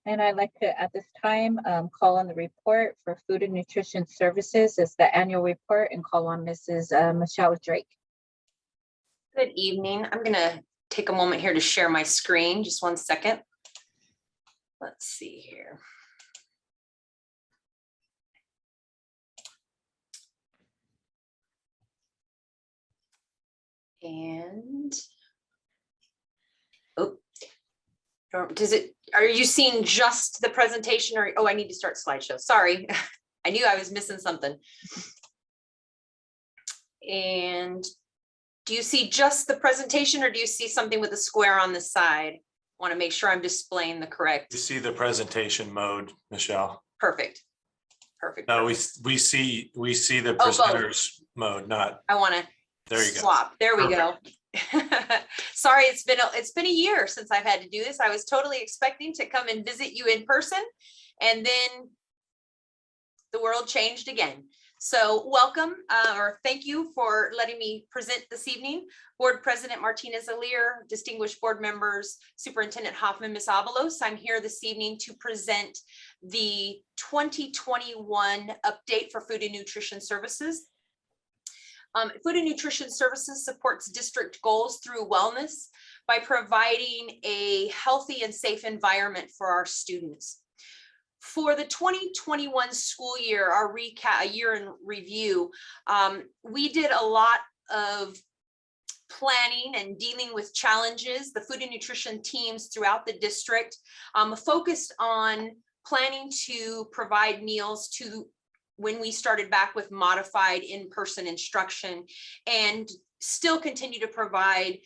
And I'd like to, at this time, call on the report for Food and Nutrition Services as the annual report and call on Mrs. Michelle Drake. Good evening. I'm going to take a moment here to share my screen. Just 1 second. Let's see here. And oh, are you seeing just the presentation or, oh, I need to start slideshow. Sorry. I knew I was missing something. And do you see just the presentation or do you see something with a square on the side? Want to make sure I'm displaying the correct. You see the presentation mode, Michelle. Perfect. Perfect. No, perfect. we see the presenters mode, not. I want to there you swap. go. There we Perfect. go. Sorry, it's been a year since I've had to do this. I was totally expecting to come and visit you in person, and then the world changed again. So welcome, or thank you for letting me present this evening. Board President Martinez-Alir, distinguished board members, Superintendent Hoffman, Ms. Avalos. I'm here this evening to present the 2021 update for Food and Nutrition Services. Food and Nutrition Services supports district goals through wellness by providing a healthy and safe environment for our students. For the 2021 school year, our recap, a year in review, we did a lot of planning and dealing with challenges. The food and nutrition teams throughout the district focused on planning to provide meals to when we started back with modified in-person instruction, and still continue to provide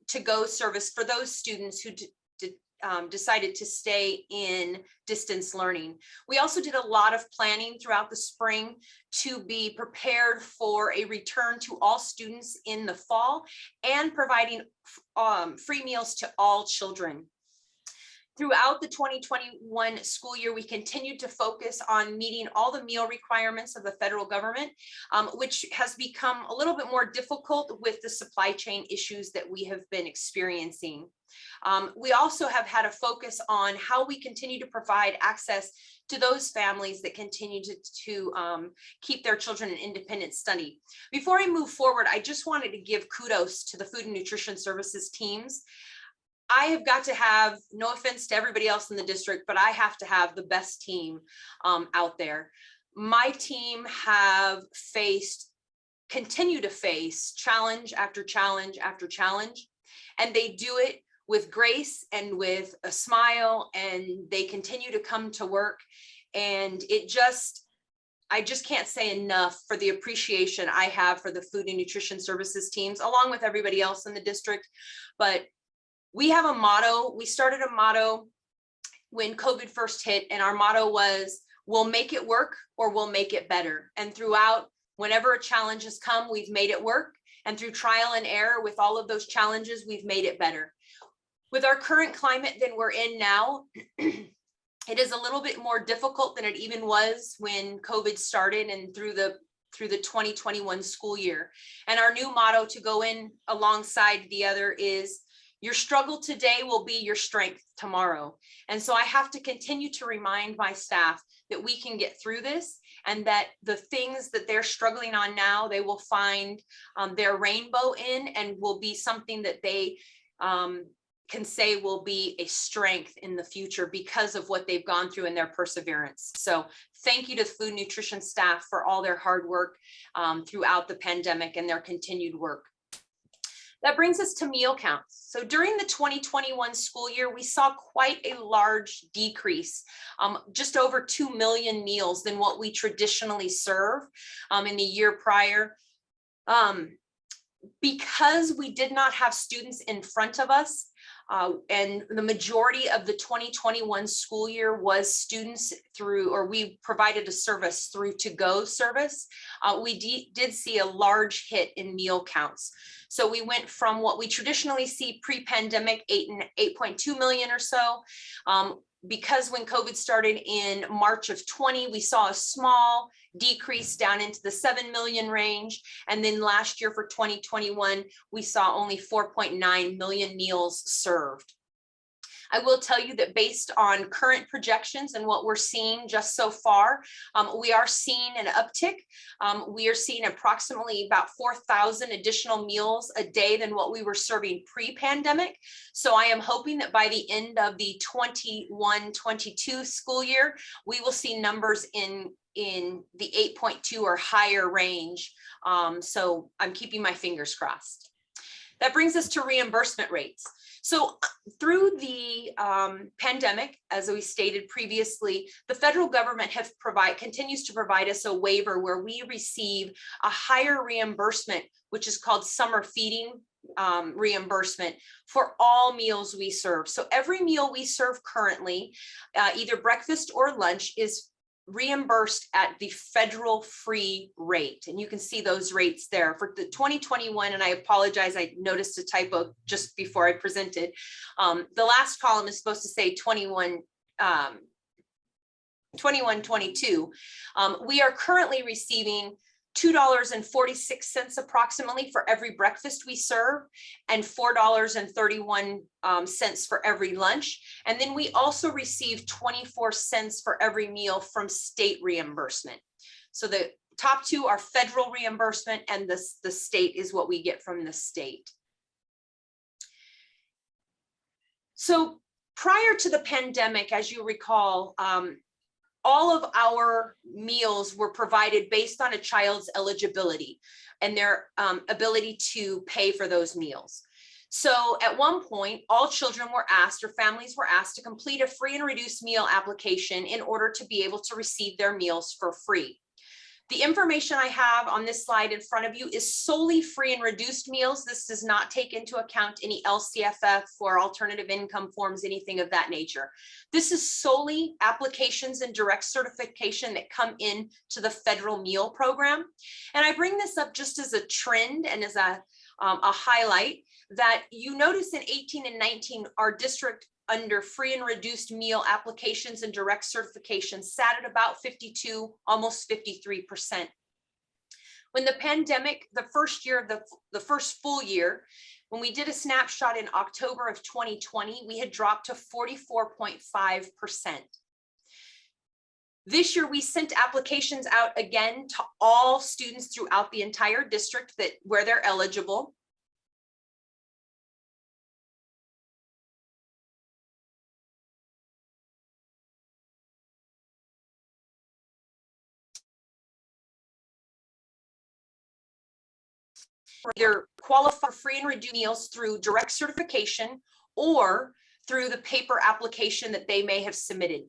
to-go service for those students who decided to stay in distance learning. We also did a lot of planning throughout the spring to be prepared for a return to all students in the fall and providing free meals to all children. Throughout the 2021 school year, we continued to focus on meeting all the meal requirements of the federal government, which has become a little bit more difficult with the supply chain issues that we have been experiencing. We also have had a focus on how we continue to provide access to those families that continue to keep their children in independent study. Before I move forward, I just wanted to give kudos to the Food and Nutrition Services teams. I have got to have, no offense to everybody else in the district, but I have to have the best team out there. My team have continue to face challenge after challenge after challenge, and they do it with grace and with a smile, and they continue to come to work. And I just can't say enough for the appreciation I have for the Food and Nutrition Services teams, along with everybody else in the district. But we have a motto. We started a motto when COVID first hit, and our motto was, we'll make it work or we'll make it better. And throughout, whenever a challenge has come, we've made it work. And through trial and error with all of those challenges, we've made it better. With our current climate that we're in now, it is a little bit more difficult than it even was when COVID started and through the 2021 school year. And our new motto to go in alongside the other is, your struggle today will be your strength tomorrow. And so I have to continue to remind my staff that we can get through this, and that the things that they're struggling on now, they will find their rainbow in, and will be something that they can say will be a strength in the future because of what they've gone through and their perseverance. So thank you to the food nutrition staff for all their hard work throughout the pandemic and their continued work. That brings us to meal counts. So during the 2021 school year, we saw quite a large decrease, just over 2 million meals than what we traditionally serve in the year prior. Because we did not have students in front of us, and the majority of the 2021 school year was students through, or we provided a service through to-go service, we did see a large hit in meal counts. So we went from what we traditionally see pre-pandemic, 8.2 million or so. Because when COVID started in March of 20, we saw a small decrease down into the 7 million range. And then last year for 2021, we saw only 4.9 million meals served. I will tell you that based on current projections and what we're seeing just so far, we are seeing an uptick. We are seeing approximately about 4,000 additional meals a day than what we were serving pre-pandemic. So I am hoping that by the end of the 21-22 school year, we will see numbers in the 8.2 or higher range. So I'm keeping my fingers crossed. That brings us to reimbursement rates. So through the pandemic, as we stated previously, the federal government continues to provide us a waiver where we receive a higher reimbursement, which is called summer feeding reimbursement for all meals we serve. So every meal we serve currently, either breakfast or lunch, is reimbursed at the federal free rate. And you can see those rates there for the 2021. And I apologize, I noticed a typo just before I presented. The last column is supposed to say 21-22. We are currently receiving $2.46 approximately for every breakfast we serve, and $4.31 for every lunch. And then we also receive 24 cents for every meal from state reimbursement. So the top two are federal reimbursement, and the state is what we get from the state. So prior to the pandemic, as you recall, all of our meals were provided based on a child's eligibility and their ability to pay for those meals. So at one point, all children were asked, or families were asked, to complete a free and reduced meal application in order to be able to receive their meals for free. The information I have on this slide in front of you is solely free and reduced meals. This does not take into account any LCFF or alternative income forms, anything of that nature. This is solely applications and direct certification that come in to the federal meal program. And I bring this up just as a trend and as a highlight that you notice in 18 and 19, our district under free and reduced meal applications and direct certification sat at about 52, almost 53%. When the pandemic, the first year of the first full year, when we did a snapshot in October of 2020, we had dropped to 44.5%. This year, we sent applications out again to all students throughout the entire district where they're eligible. Either qualify for free and reduced meals through direct certification or through the paper application that they may have submitted.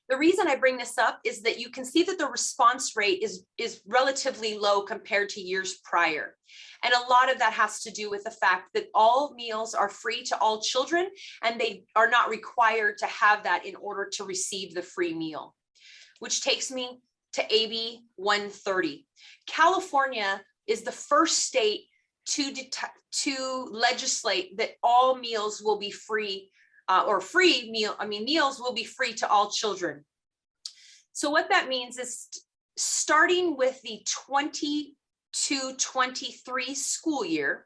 The reason I bring this up is that you can see that the response rate is relatively low compared to years prior. And a lot of that has to do with the fact that all meals are free to all children, and they are not required to have that in order to receive the free meal, which takes me to AB 130. California is the first state to legislate that all meals will be free, meals will be free to all children. So what that means is starting with the 22-23 school year,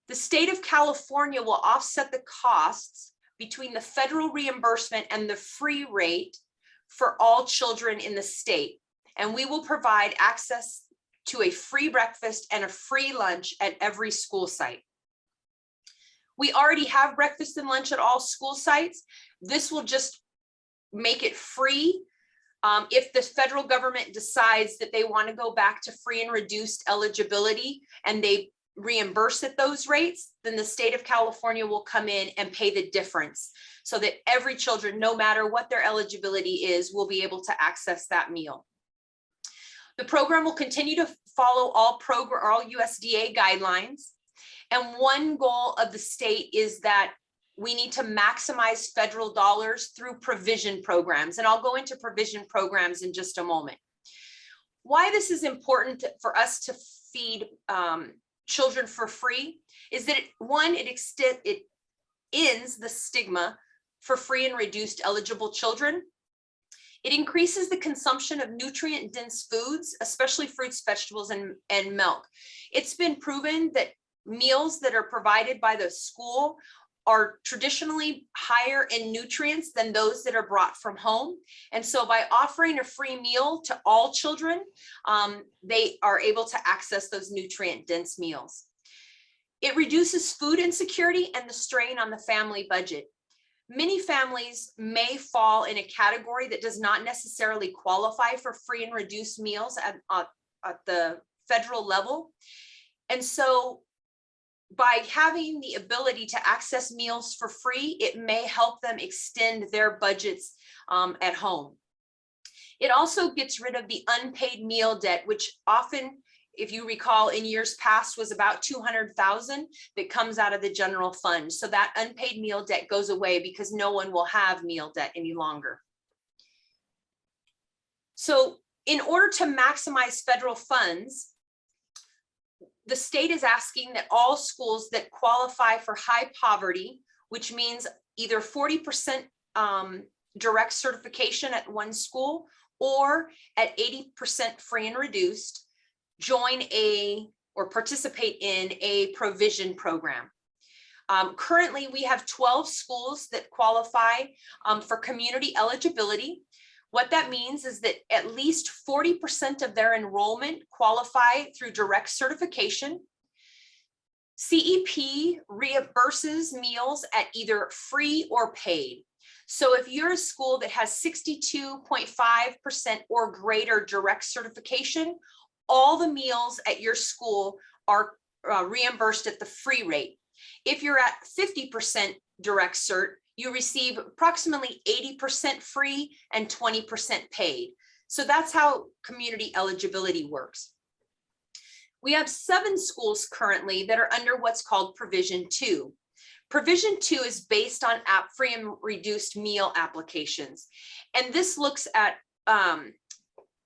the state of California will offset the costs between the federal reimbursement and the free rate for all children in the state. And we will provide access to a free breakfast and a free lunch at every school site. We already have breakfast and lunch at all school sites. This will just make it free. If the federal government decides that they want to go back to free and reduced eligibility and they reimburse at those rates, then the state of California will come in and pay the difference so that every children, no matter what their eligibility is, will be able to access that meal. The program will continue to follow all USDA guidelines. And one goal of the state is that we need to maximize federal dollars through provision programs. And I'll go into provision programs in just a moment. Why this is important for us to feed children for free is that it ends the stigma for free and reduced eligible children. It increases the consumption of nutrient-dense foods, especially fruits, vegetables, and milk. It's been proven that meals that are provided by the school are traditionally higher in nutrients than those that are brought from home. And so by offering a free meal to all children, they are able to access those nutrient-dense meals. It reduces food insecurity and the strain on the family budget. Many families may fall in a category that does not necessarily qualify for free and reduced meals at the federal level. And so by having the ability to access meals for free, it may help them extend their budgets at home. It also gets rid of the unpaid meal debt, which often, if you recall, in years past was about $200,000 that comes out of the general fund. So that unpaid meal debt goes away because no one will have meal debt any longer. So in order to maximize federal funds, the state is asking that all schools that qualify for high poverty, which means either 40% direct certification at one school or at 80% free and reduced, join or participate in a provision program. Currently, we have 12 schools that qualify for community eligibility. What that means is that at least 40% of their enrollment qualify through direct certification. CEP reimburses meals at either free or paid. So if you're a school that has 62.5% or greater direct certification, all the meals at your school are reimbursed at the free rate. If you're at 50% direct cert, you receive approximately 80% free and 20% paid. So that's how community eligibility works. We have 7 schools currently that are under what's called Provision 2. Provision 2 is based on free and reduced meal applications. And this looks at,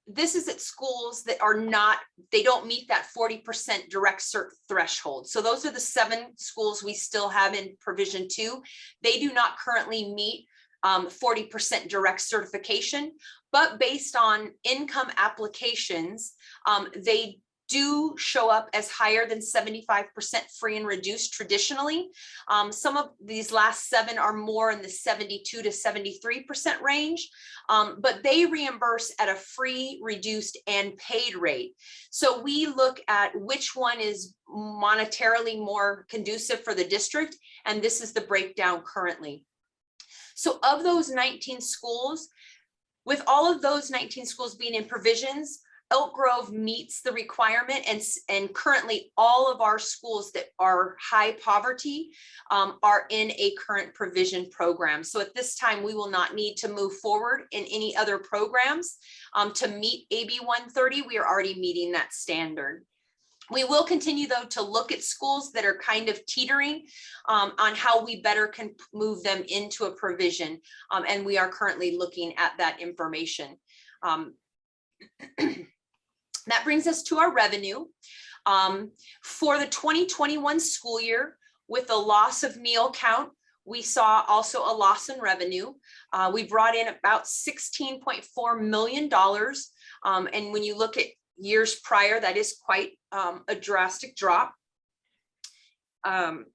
this is at schools that are not, they don't meet that 40% direct cert threshold. So those are the 7 schools we still have in Provision 2. They do not currently meet 40% direct certification, but based on income applications, they do show up as higher than 75% free and reduced traditionally. Some of these last 7 are more in the 72 to 73% range, but they reimburse at a free, reduced, and paid rate. So we look at which one is monetarily more conducive for the district, and this is the breakdown currently. So of those 19 schools, with all of those 19 schools being in provisions, Elk Grove meets the requirement, and currently all of our schools that are high poverty are in a current provision program. So at this time, we will not need to move forward in any other programs to meet AB130. We are already meeting that standard. We will continue, though, to look at schools that are kind of teetering on how we better can move them into a provision. And we are currently looking at that information. That brings us to our revenue. For the 2021 school year, with the loss of meal count, we saw also a loss in revenue. We brought in about $16.4 million. And when you look at years prior, that is quite a drastic drop. And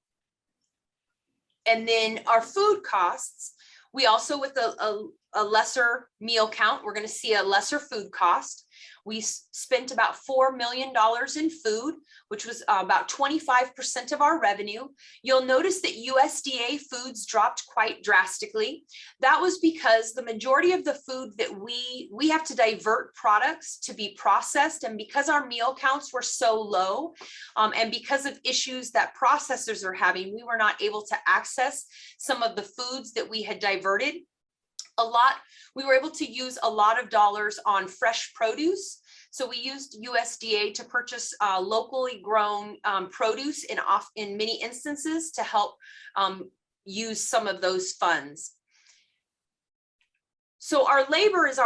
then our food costs, we also, with a lesser meal count, we're going to see a lesser food cost. We spent about $4 million in food, which was about 25% of our revenue. You'll notice that USDA foods dropped quite drastically. That was because the majority of the food that we have to divert products to be processed, and because our meal counts were so low, and because of issues that processors are having, we were not able to access some of the foods that we had diverted. We were able to use a lot of dollars on fresh produce. So we used USDA to purchase locally grown produce in many instances to help use some of those funds. So our labor is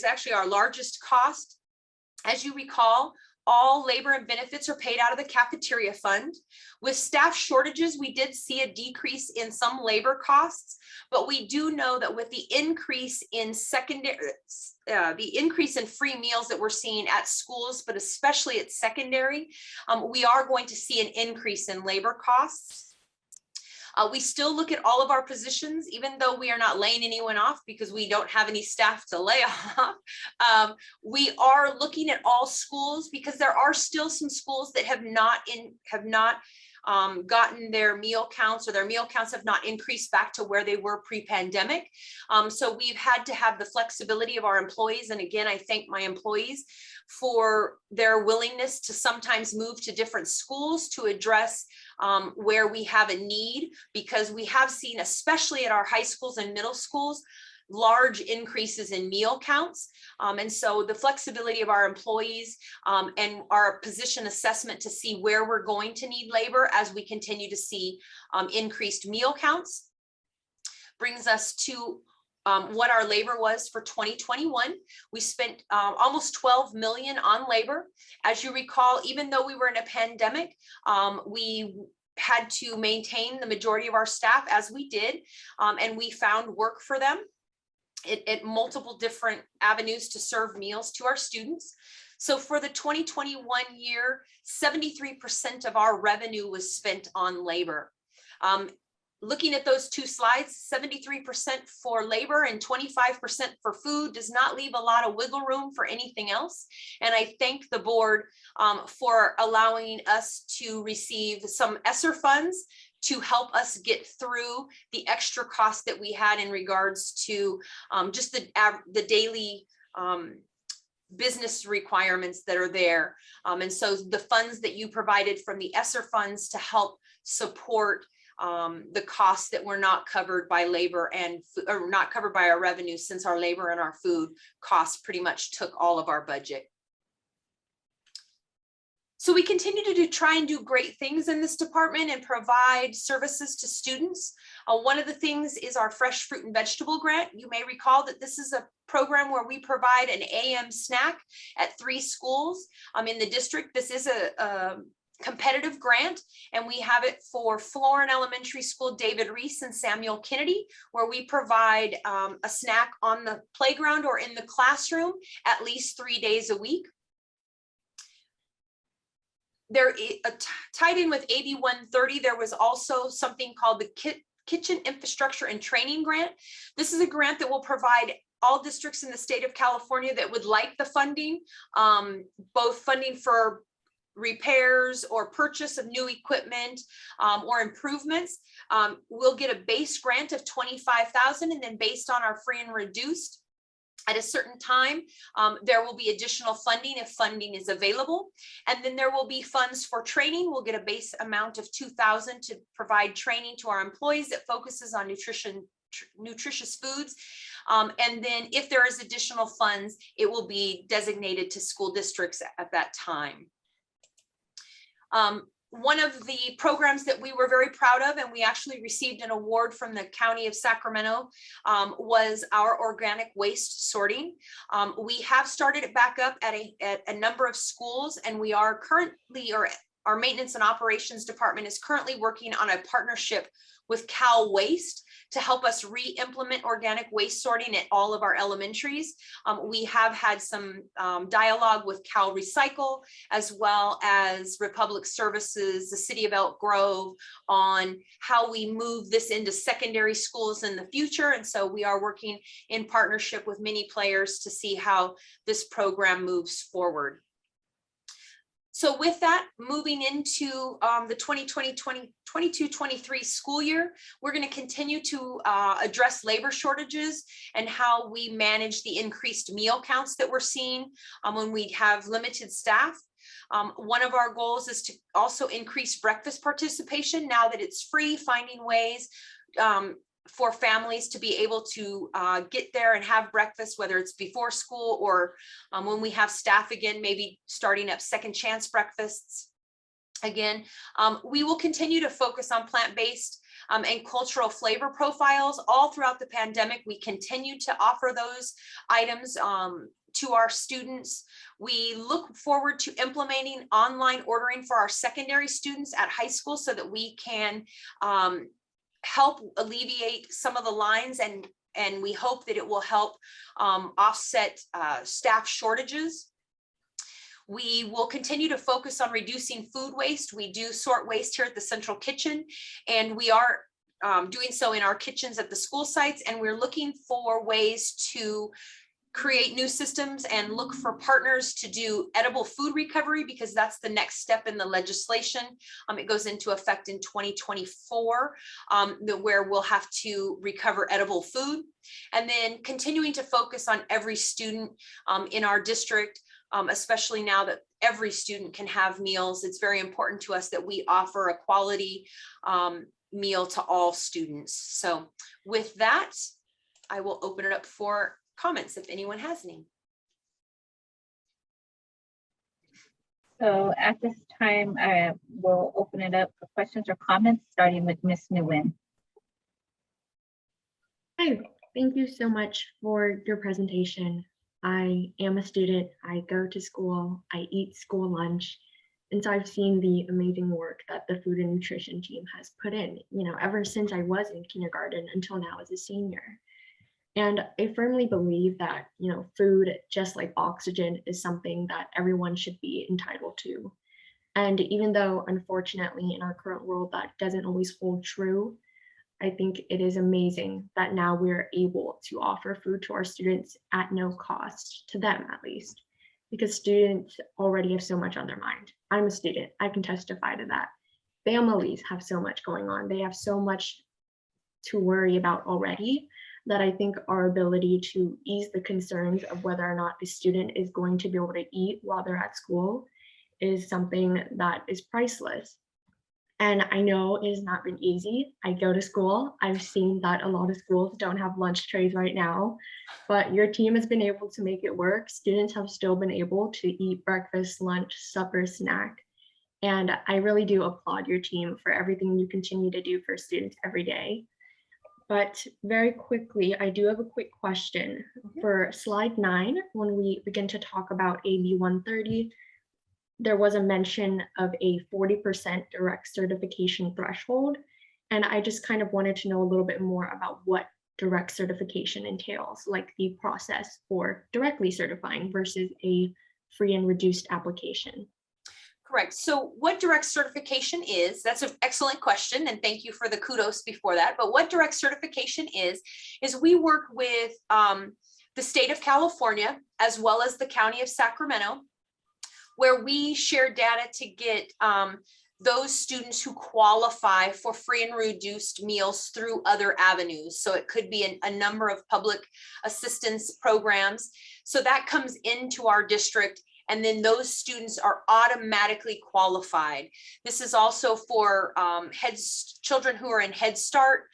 actually our largest cost. As you recall, all labor and benefits are paid out of the cafeteria fund. With staff shortages, we did see a decrease in some labor costs, but we do know that with the increase in free meals that we're seeing at schools, but especially at secondary, we are going to see an increase in labor costs. We still look at all of our positions, even though we are not laying anyone off because we don't have any staff to lay off. We are looking at all schools because there are still some schools that have not gotten their meal counts, or their meal counts have not increased back to where they were pre-pandemic. So we've had to have the flexibility of our employees. And again, I thank my employees for their willingness to sometimes move to different schools to address where we have a need, because we have seen, especially at our high schools and middle schools, large increases in meal counts. And so the flexibility of our employees and our position assessment to see where we're going to need labor as we continue to see increased meal counts brings us to what our labor was for 2021. We spent almost 12 million on labor. As you recall, even though we were in a pandemic, we had to maintain the majority of our staff as we did, and we found work for them at multiple different avenues to serve meals to our students. So for the 2021 year, 73% of our revenue was spent on labor. Looking at those two slides, 73% for labor and 25% for food does not leave a lot of wiggle room for anything else. And I thank the board for allowing us to receive some ESSER funds to help us get through the extra costs that we had in regards to just the daily business requirements that are there. And so the funds that you provided from the ESSER funds to help support the costs that were not covered by labor or not covered by our revenue, since our labor and our food costs pretty much took all of our budget. So we continue to try and do great things in this department and provide services to students. One of the things is our fresh fruit and vegetable grant. You may recall that this is a program where we provide an AM snack at 3 schools in the district. This is a competitive grant, and we have it for Florin Elementary School, David Reese, and Samuel Kennedy, where we provide a snack on the playground or in the classroom at least 3 days a week. There, tied in with AB130, there was also something called the Kitchen Infrastructure and Training Grant. This is a grant that will provide all districts in the state of California that would like the funding, both funding for repairs or purchase of new equipment or improvements. We'll get a base grant of $25,000, and then based on our free and reduced at a certain time, there will be additional funding if funding is available. And then there will be funds for training. We'll get a base amount of $2,000 to provide training to our employees that focuses on nutritious foods. And then if there is additional funds, it will be designated to school districts at that time. One of the programs that we were very proud of, and we actually received an award from the County of Sacramento, was our organic waste sorting. We have started it back up at a number of schools, and we are currently, or our maintenance and operations department is currently working on a partnership with Cal Waste to help us re-implement organic waste sorting at all of our elementaries. We have had some dialogue with Cal Recycle, as well as Republic Services, the city of Elk Grove, on how we move this into secondary schools in the future. And so we are working in partnership with many players to see how this program moves forward. So with that, moving into the 2022-23 school year, we're going to continue to address labor shortages and how we manage the increased meal counts that we're seeing when we have limited staff. One of our goals is to also increase breakfast participation now that it's free, finding ways for families to be able to get there and have breakfast, whether it's before school or when we have staff again, maybe starting up second chance breakfasts again. We will continue to focus on plant-based and cultural flavor profiles. All throughout the pandemic, we continue to offer those items to our students. We look forward to implementing online ordering for our secondary students at high school so that we can help alleviate some of the lines, and we hope that it will help offset staff shortages. We will continue to focus on reducing food waste. We do sort waste here at the Central Kitchen, and we are doing so in our kitchens at the school sites, and we're looking for ways to create new systems and look for partners to do edible food recovery, because that's the next step in the legislation. It goes into effect in 2024, where we'll have to recover edible food, and then continuing to focus on every student in our district, especially now that every student can have meals. It's very important to us that we offer a quality meal to all students. So with that, I will open it up for comments if anyone has any. So at this time, I will open it up for questions or comments, starting with Ms. Nguyen. Hi, thank you so much for your presentation. I am a student, I go to school, I eat school lunch. And so I've seen the amazing work that the food and nutrition team has put in, ever since I was in kindergarten until now as a senior. And I firmly believe that, food, just like oxygen, is something that everyone should be entitled to. And even though, unfortunately, in our current world, that doesn't always hold true, I think it is amazing that now we're able to offer food to our students at no cost, to them at least, because students already have so much on their mind. I'm a student, I can testify to that. Families have so much going on. They have so much to worry about already, that I think our ability to ease the concerns of whether or not a student is going to be able to eat while they're at school is something that is priceless. And I know it has not been easy. I go to school. I've seen that a lot of schools don't have lunch trays right now, but your team has been able to make it work. Students have still been able to eat breakfast, lunch, supper, snack. And I really do applaud your team for everything you continue to do for students every day. But very quickly, I do have a quick question. For slide 9, when we begin to talk about AB130, there was a mention of a 40% direct certification threshold. And I just kind of wanted to know a little bit more about what direct certification entails, like the process for directly certifying versus a free and reduced application. Correct. So what direct certification is, that's an excellent question, and thank you for the kudos before that. But what direct certification is we work with the state of California as well as the county of Sacramento, where we share data to get those students who qualify for free and reduced meals through other avenues. So it could be a number of public assistance programs. So that comes into our district, and then those students are automatically qualified. This is also for children who are in Head Start,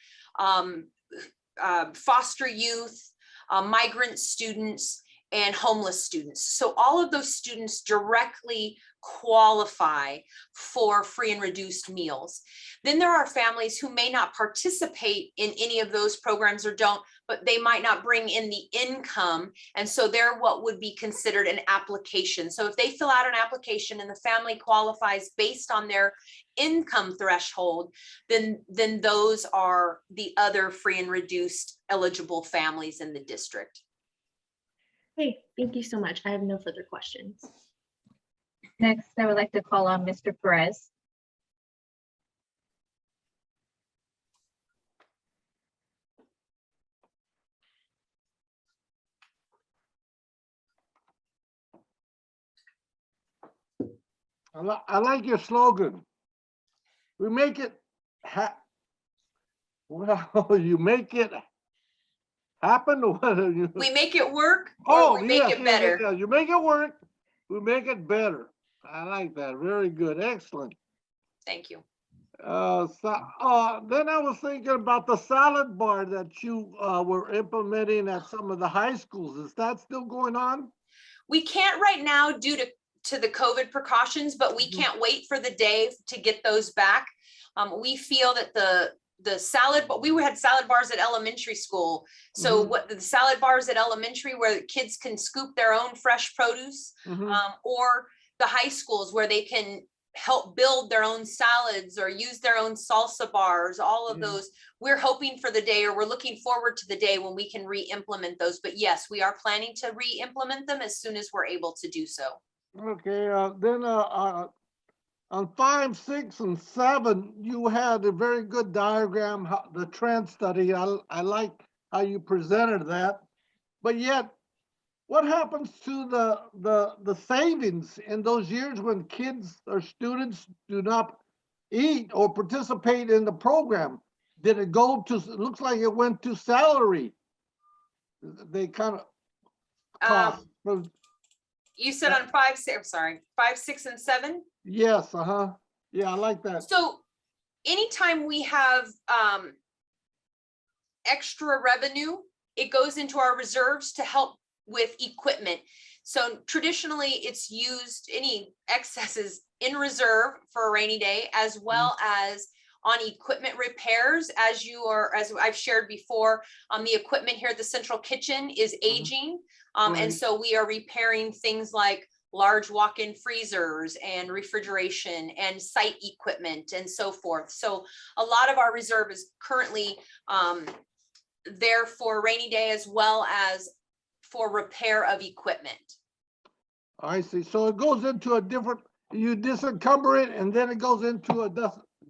foster youth, migrant students, and homeless students. So all of those students directly qualify for free and reduced meals. Then there are families who may not participate in any of those programs or don't, but they might not bring in the income. And so they're what would be considered an application. So if they fill out an application and the family qualifies based on their income threshold, then those are the other free and reduced eligible families in the district. Hey, thank you so much. I have no further questions. Next, I would like to call on Mr. Perez. I like your slogan. We make it well, you make it happen, or what? We make it work, Oh, or we make it better. Yeah, you make it work, we make it better. I like that. Very good. Excellent. Thank you. Then I was thinking about the salad bar that you were implementing at some of the high schools. Is that still going on? We can't right now due to the COVID precautions, but we can't wait for the day to get those back. We feel that the salad, but we had salad bars at elementary school. So what the salad bars at elementary where kids can scoop their own fresh produce, or the high schools where they can help build their own salads or use their own salsa bars, all of those. We're hoping for the day, or we're looking forward to the day when we can re-implement those. But yes, we are planning to re-implement them as soon as we're able to do so. Okay, then on 5, 6, and 7, you had a very good diagram, the trend study. I like how you presented that. But yet, what happens to the savings in those years when kids or students do not eat or participate in the program? Did it go to, it looks like it went to salary. They kind of cost. You said on 5, 6, I'm sorry, 5, 6, and 7? Yes, yeah, I like that. So anytime we have extra revenue, it goes into our reserves to help with equipment. So traditionally it's used, any excesses in reserve for a rainy day, as well as on equipment repairs. As I've shared before, the equipment here at the central kitchen is aging. And Right. so we are repairing things like large walk-in freezers and refrigeration and site equipment and so forth. So a lot of our reserve is currently there for rainy day, as well as for repair of equipment. I see. So it goes into a different, you disencumber it and then it goes into a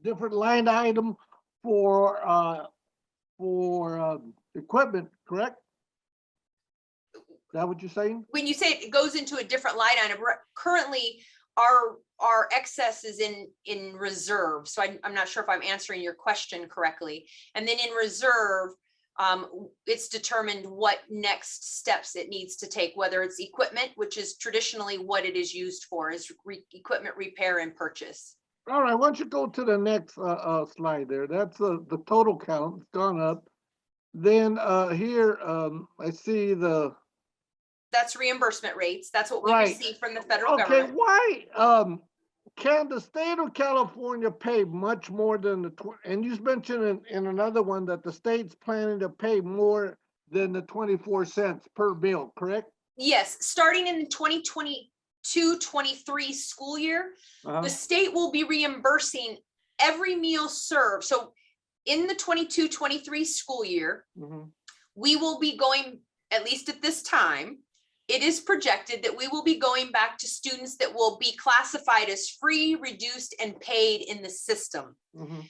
different line item for equipment, correct? Is that what you're saying? When you say it goes into a different line item, currently our excess is in reserve. So I'm not sure if I'm answering your question correctly. And then in reserve, it's determined what next steps it needs to take, whether it's equipment, which is traditionally what it is used for, is equipment repair and purchase. All right, why don't you go to the next slide there? That's the total count, it's gone up. Then here, I see That's reimbursement rates. That's what we Right. receive from the federal okay, government. why, can the state of California pay much more than and you mentioned in another one that the state's planning to pay more than the 24 cents per meal, correct? Yes, starting in the 2022-23 school year, Uh-huh. the state will be reimbursing every meal served. So in the 22-23 school year, Mhm. we will be going, at least at this time, it is projected that we will be going back to students that will be classified as free, reduced, and paid in the system. Mhm.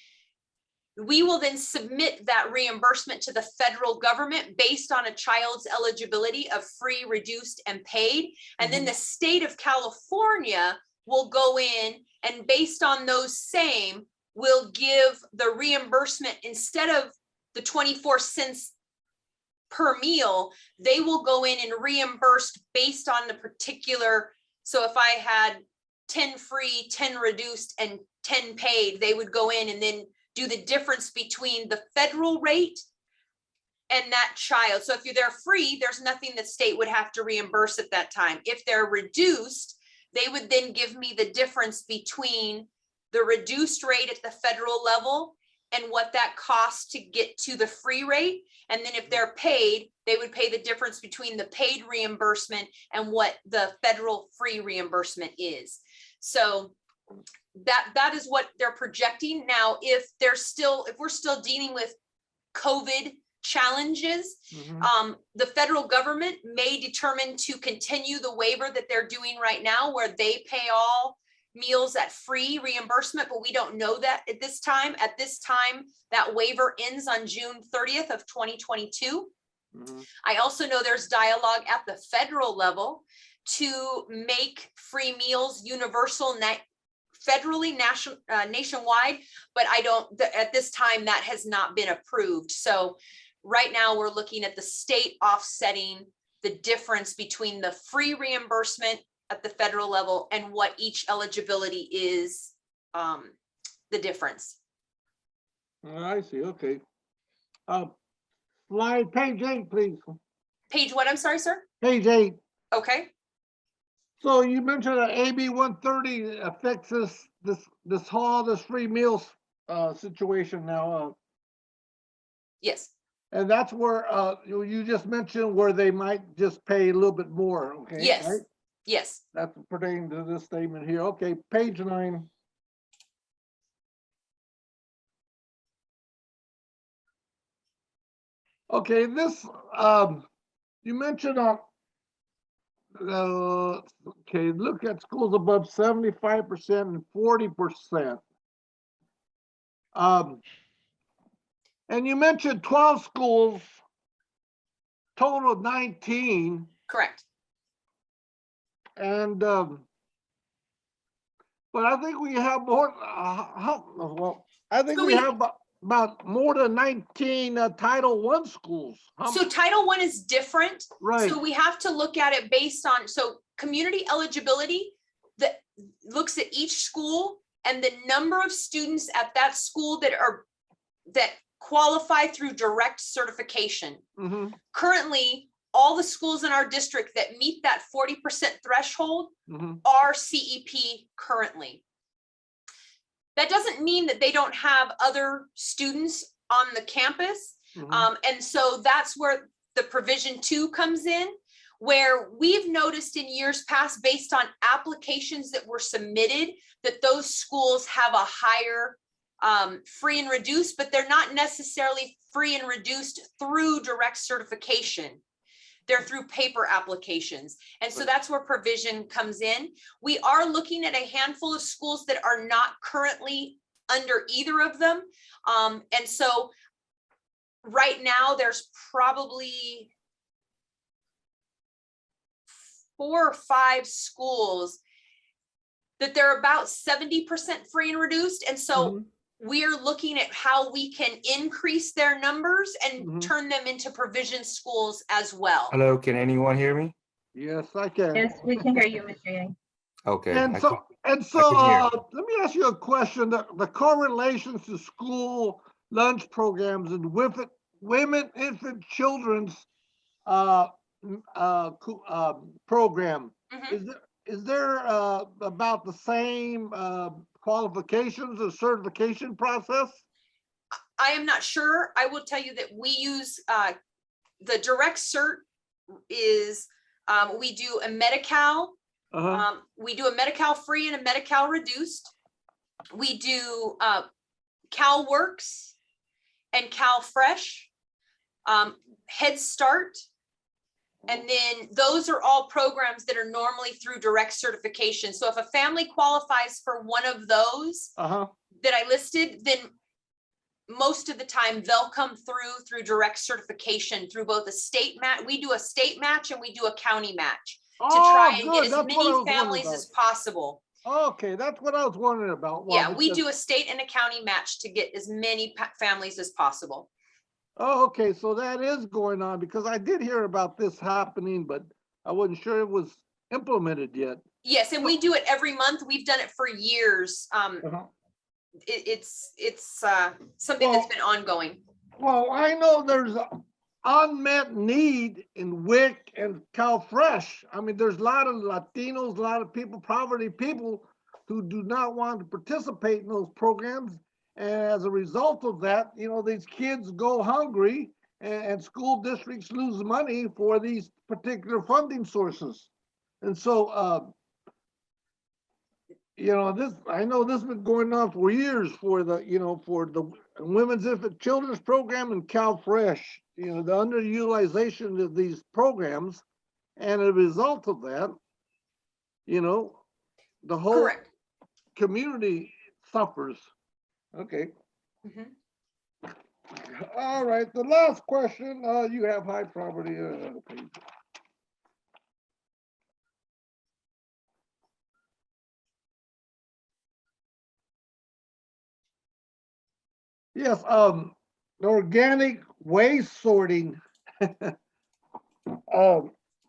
We will then submit that reimbursement to the federal government based on a child's eligibility of free, reduced, and paid. And then the state of California will go in and based on those same, will give the reimbursement instead of the 24 cents per meal, they will go in and reimburse based on the particular. So if I had 10 free, 10 reduced, and 10 paid, they would go in and then do the difference between the federal rate and that child. So if they're free, there's nothing that state would have to reimburse at that time. If they're reduced, they would then give me the difference between the reduced rate at the federal level and what that costs to get to the free rate. And then if they're paid, they would pay the difference between the paid reimbursement and what the federal free reimbursement is. So that is what they're projecting. Now, if we're still dealing with COVID challenges, the federal government may determine to continue the waiver that they're doing right now, where they pay all meals at free reimbursement, but we don't know that at this time. At this time, that waiver ends on June 30th of 2022. I also know there's dialogue at the federal level to make free meals universal federally, nationwide, but at this time that has not been approved. So right now we're looking at the state offsetting the difference between the free reimbursement at the federal level and what each eligibility is, the difference. I see, okay. Slide page 8, please. Page what, I'm sorry, sir? Page 8. Okay, So you mentioned that AB130 affects this free meals situation now. yes, And that's where you just mentioned where they might just pay a little bit more, okay? yes, Right? yes. That's pertaining to this statement here. Okay, page 9. Okay, this you mentioned Okay, look at schools above 75% and 40%. And you mentioned 12 schools, total of 19, Correct. and but I think we have more. I think So we we- have about more than 19 Title I schools. So Title I is different. Right. So we have to look at it based on, so community eligibility that looks at each school and the number of students at that school that qualify through direct certification. Mhm, Currently, all the schools in our district that meet that 40% threshold mhm. are CEP currently. That doesn't mean that they don't have other students on the campus. Mhm. And so that's where the provision 2 comes in, where we've noticed in years past, based on applications that were submitted, that those schools have a higher free and reduced, but they're not necessarily free and reduced through direct certification. They're through paper applications. And so that's where provision comes in. We are looking at a handful of schools that are not currently under either of them. And so right now there's probably 4 or 5 schools that they're about 70% free and reduced. And so Mhm. we're looking at how we can increase their numbers and Mhm. turn them into provision schools as well. Hello, can anyone hear me? Yes, I can. Yes, we can hear you, Mr. Yang. Okay. And I so, can hear. let me ask you a question. The correlations to school lunch programs and women, infant, children's program. Mhm. Is there about the same qualifications or certification process? I am not sure. I will tell you that we use the direct cert is we do a Medi-Cal. We do a Medi-Cal free and a Medi-Cal reduced. We do CalWorks and CalFresh, Head Start. And then those are all programs that are normally through direct certification. So if a family qualifies for one of those that I listed, then most of the time they'll come through direct certification through both a state match. We do a state match and we do a county match to try and get as many families as possible. Okay, that's what I was wondering about. Well, Yeah, we because- do a state and a county match to get as many families as possible. Oh, okay, so that is going on because I did hear about this happening, but I wasn't sure it was implemented yet. Yes, and we do it every month. We've done it for years. It's something that's been ongoing. Well, I know there's an unmet need in WIC and CalFresh. I mean, there's a lot of Latinos, a lot of people, poverty people who do not want to participate in those programs. And as a result of that, these kids go hungry and school districts lose money for these particular funding sources. And so, I know this has been going on for years for the Women's Infant Children's Program and CalFresh, the underutilization of these programs. And as a result of that, the whole Correct. community suffers. Okay. Mhm. All right. The last question, you have high property. Okay. Yes, organic waste sorting.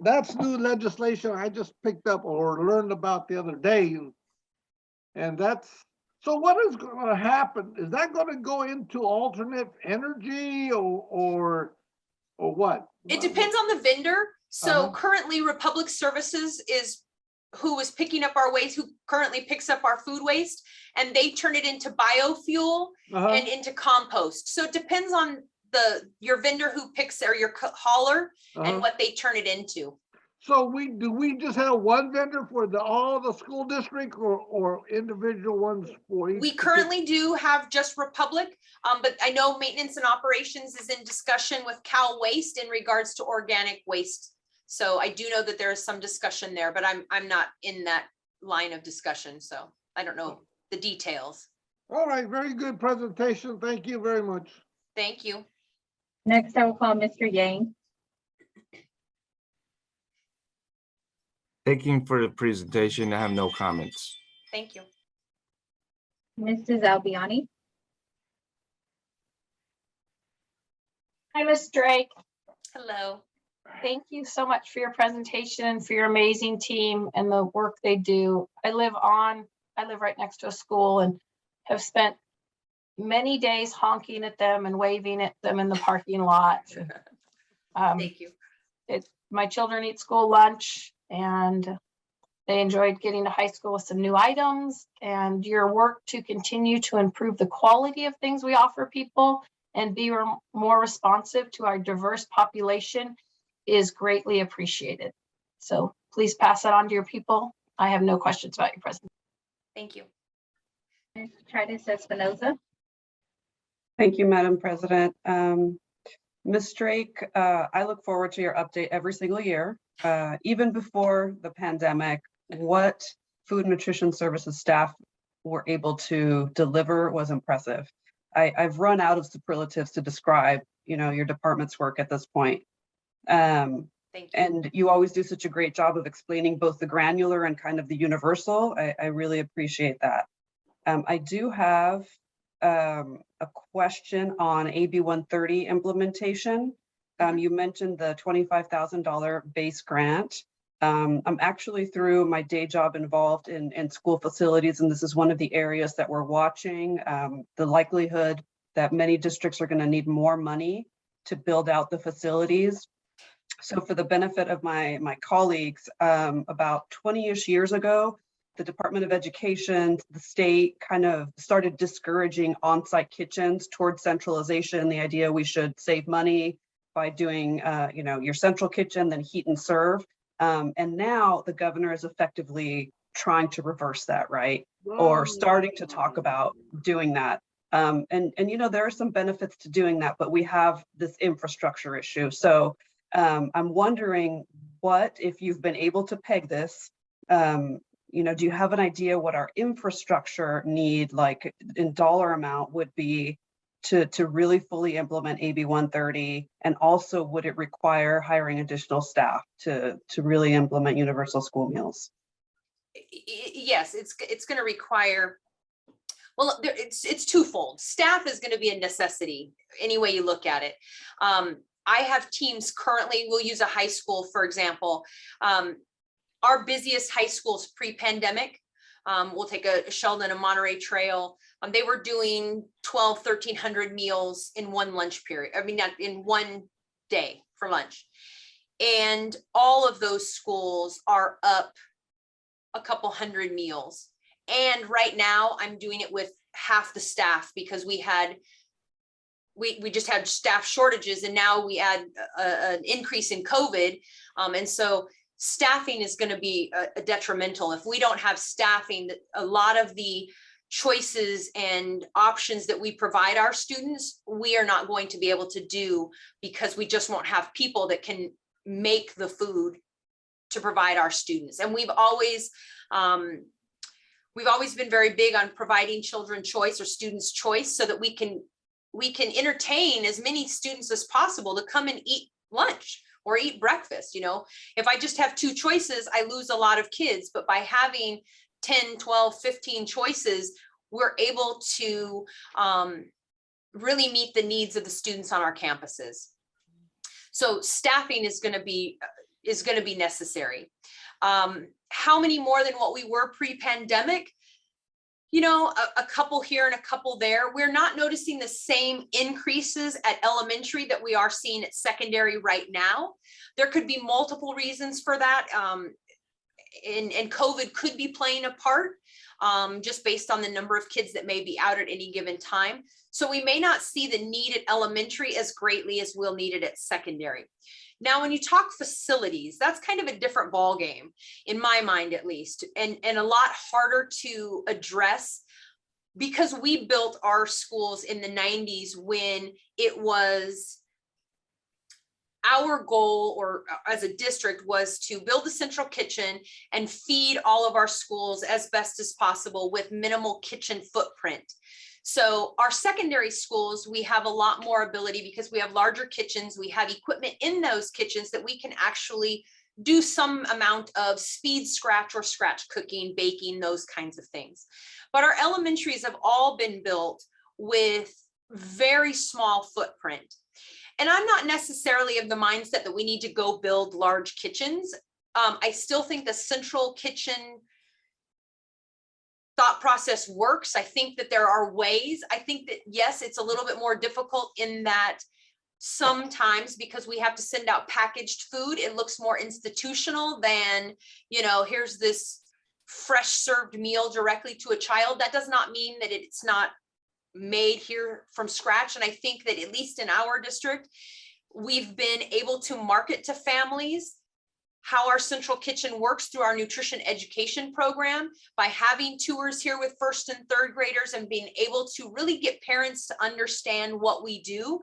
That's new legislation I just picked up or learned about the other day. And so what is going to happen? Is that going to go into alternate energy or what? It depends on the vendor. So currently Republic Services is who is picking up our waste, who currently picks up our food waste, and they turn it into biofuel and into compost. So it depends on your vendor who picks or your hauler and what they turn it into. So do we just have one vendor for all the school district or individual ones for each? We currently do have just Republic, but I know maintenance and operations is in discussion with Cal Waste in regards to organic waste So I do know that there is some discussion there, but I'm not in that line of discussion, so I don't know the details. All right, very good presentation. Thank you very much. Thank you. Next, I will call Mr. Yang. Thank you for the presentation. I have no comments. Thank you. Mrs. Albiani. Hi, Ms. Drake. Hello. Thank you so much for your presentation and for your amazing team and the work they do. I live right next to a school and have spent many days honking at them and waving at them in the parking lot. Thank you. My children eat school lunch and they enjoyed getting to high school with some new items, and your work to continue to improve the quality of things we offer people and be more responsive to our diverse population is greatly appreciated. So please pass that on to your people. I have no questions about your presentation. Thank you. Ms. Tritis Espinoza. Thank you, Madam President. Ms. Drake, I look forward to your update every single year. Even before the pandemic, what food and nutrition services staff were able to deliver was impressive. I've run out of superlatives to describe, your department's work at this point. Thank you. And you always do such a great job of explaining both the granular and kind of the universal. I really appreciate that. I do have a question on AB130 implementation. You mentioned the $25,000 base grant. I'm actually, through my day job, involved in school facilities, and this is one of the areas that we're watching, the likelihood that many districts are going to need more money to build out the facilities. So for the benefit of my colleagues, about 20-ish years ago, the Department of Education, the state kind of started discouraging on-site kitchens towards centralization. The idea we should save money by doing, your central kitchen, then heat and serve. And now the governor is effectively trying to reverse that, right? Or starting to talk about doing that. And there are some benefits to doing that, but we have this infrastructure issue. So I'm wondering if you've been able to peg this, do you have an idea what our infrastructure need, like in dollar amount, would be to really fully implement AB 130? And also, would it require hiring additional staff to really implement universal school meals? Yes, it's going to require, well, it's twofold. Staff is going to be a necessity any way you look at it. I have teams currently, we'll use a high school, for example. Our busiest high schools pre-pandemic, we'll take a Sheldon, a Monterey Trail. They were doing 1,300 meals in one lunch period. I mean, not in one day for lunch. And all of those schools are up a couple hundred meals. And right now I'm doing it with half the staff because we just had staff shortages, and now we add an increase in COVID. And so staffing is going to be a detrimental. If we don't have staffing, a lot of the choices and options that we provide our students, we are not going to be able to do because we just won't have people that can make the food to provide our students. And we've always been very big on providing children choice or students choice so that we can entertain as many students as possible to come and eat lunch or eat breakfast. If I just have two choices, I lose a lot of kids, but by having 10, 12, 15 choices, we're able to really meet the needs of the students on our campuses. So staffing is going to be necessary. How many more than what we were pre-pandemic? A couple here and a couple there. We're not noticing the same increases at elementary that we are seeing at secondary right now. There could be multiple reasons for that. And COVID could be playing a part just based on the number of kids that may be out at any given time. So we may not see the need at elementary as greatly as we'll need it at secondary. Now, when you talk facilities, that's kind of a different ballgame, in my mind at least, and a lot harder to address because we built our schools in the 90s when it was our goal, or as a district, was to build the central kitchen and feed all of our schools as best as possible with minimal kitchen footprint. So our secondary schools, we have a lot more ability because we have larger kitchens. We have equipment in those kitchens that we can actually do some amount of speed scratch or scratch cooking, baking, those kinds of things. But our elementaries have all been built with very small footprint. And I'm not necessarily of the mindset that we need to go build large kitchens. I still think the central kitchen thought process works. I think that there are ways. I think that, yes, it's a little bit more difficult in that sometimes, because we have to send out packaged food, it looks more institutional than, you know, here's this fresh served meal directly to a child. That does not mean that it's not made here from scratch. And I think that at least in our district, we've been able to market to families how our central kitchen works through our nutrition education program by having tours here with first and third graders and being able to really get parents to understand what we do,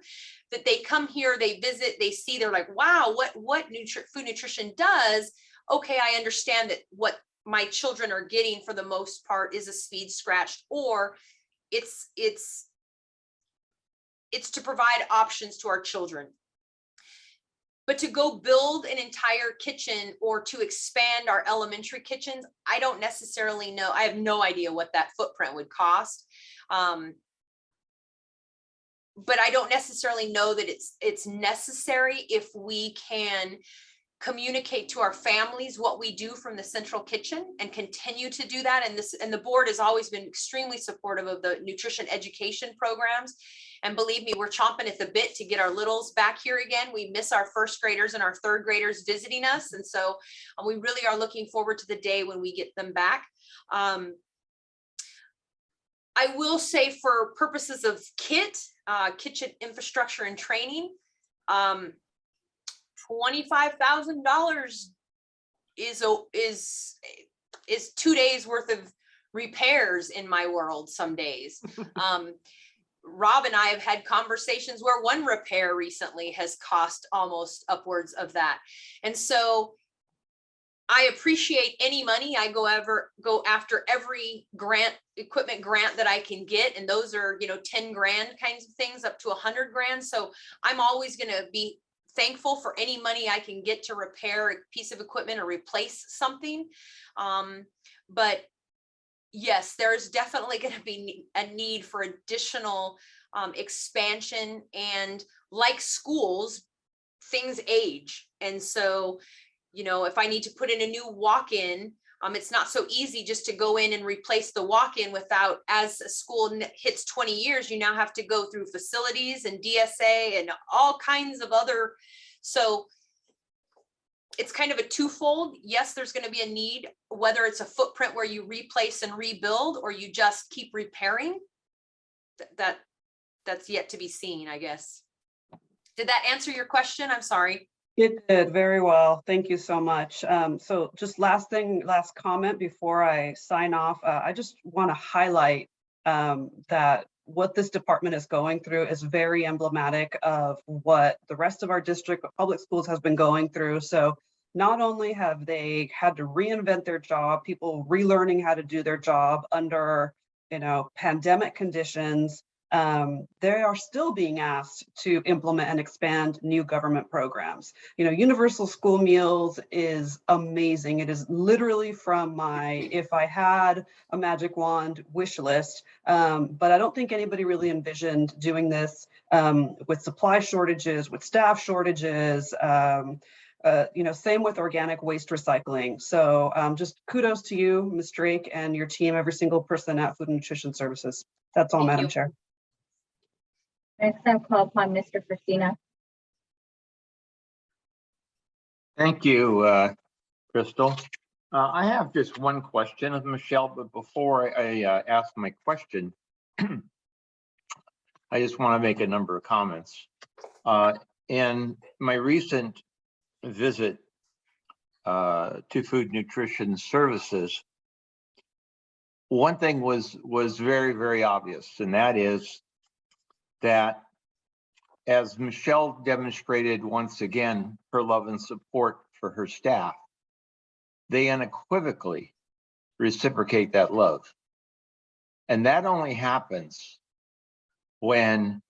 that they come here, they visit, they see, they're like, wow, what food nutrition does. Okay, I understand that what my children are getting for the most part is a speed scratched, or it's to provide options to our children. But to go build an entire kitchen or to expand our elementary kitchens, I don't necessarily know. I have no idea what that footprint would cost. But I don't necessarily know that it's necessary if we can communicate to our families what we do from the central kitchen and continue to do that. And the board has always been extremely supportive of the nutrition education programs. And believe me, we're chomping at the bit to get our littles back here again. We miss our first graders and our third graders visiting us. And so we really are looking forward to the day when we get them back. I will say, for purposes of kitchen infrastructure and training, $25,000 is 2 days worth of repairs in my world some days. Rob and I have had conversations where one repair recently has cost almost upwards of that. And so I appreciate any money. I go after every equipment grant that I can get. And those are, 10 grand kinds of things up to 100 grand. So I'm always going to be thankful for any money I can get to repair a piece of equipment or replace something. But yes, there's definitely going to be a need for additional expansion, and like schools, things age. And so, if I need to put in a new walk-in, it's not so easy just to go in and replace the walk-in without, as a school hits 20 years, you now have to go through facilities and DSA and all kinds of other. So it's kind of a twofold. Yes, there's going to be a need, whether it's a footprint where you replace and rebuild, or you just keep repairing. That's yet to be seen, I guess. Did that answer your question? I'm sorry. It did very well. Thank you so much. So just last comment before I sign off. I just want to highlight that what this department is going through is very emblematic of what the rest of our district public schools has been going through. So not only have they had to reinvent their job, people relearning how to do their job under, pandemic conditions, they are still being asked to implement and expand new government programs. Universal school meals is amazing. It is literally from my, if I had a magic wand, wish list. But I don't think anybody really envisioned doing this with supply shortages, with staff shortages, same with organic waste recycling. So just kudos to you, Ms. Drake, and your team, every single person at Food and Nutrition Services. That's all, Madam Chair. Next time, call upon Mr. Christina. Thank you, Crystal. I have just one question of Michelle, but before I ask my question, I just want to make a number of comments. In my recent visit to Food Nutrition Services, one thing was very, very obvious, and that is that as Michelle demonstrated once again, her love and support for her staff, they unequivocally reciprocate that love. And that only happens when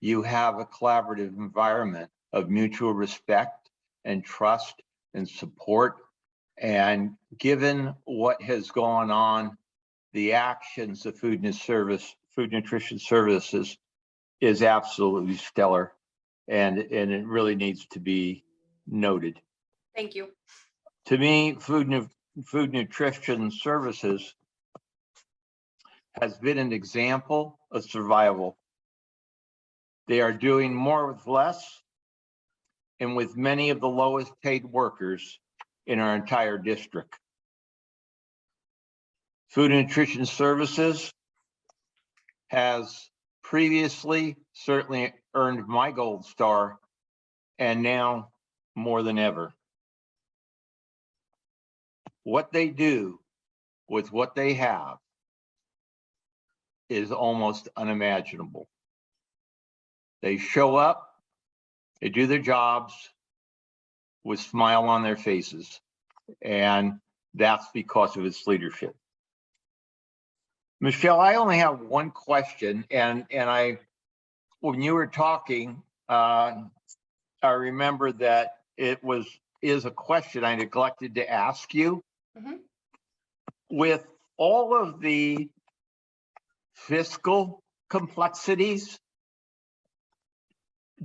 you have a collaborative environment of mutual respect and trust and support. And given what has gone on, the actions of food nutrition services is absolutely stellar. And it really needs to be noted. Thank you. To me, food nutrition services has been an example of survival. They are doing more with less and with many of the lowest paid workers in our entire district. Food and Nutrition Services has previously certainly earned my gold star, and now more than ever. What they do with what they have is almost unimaginable. They show up, they do their jobs with a smile on their faces, and that's because of its leadership. Michelle, I only have one question, and when you were talking, I remember that is a question I neglected to ask you. Mhm. With all of the fiscal complexities,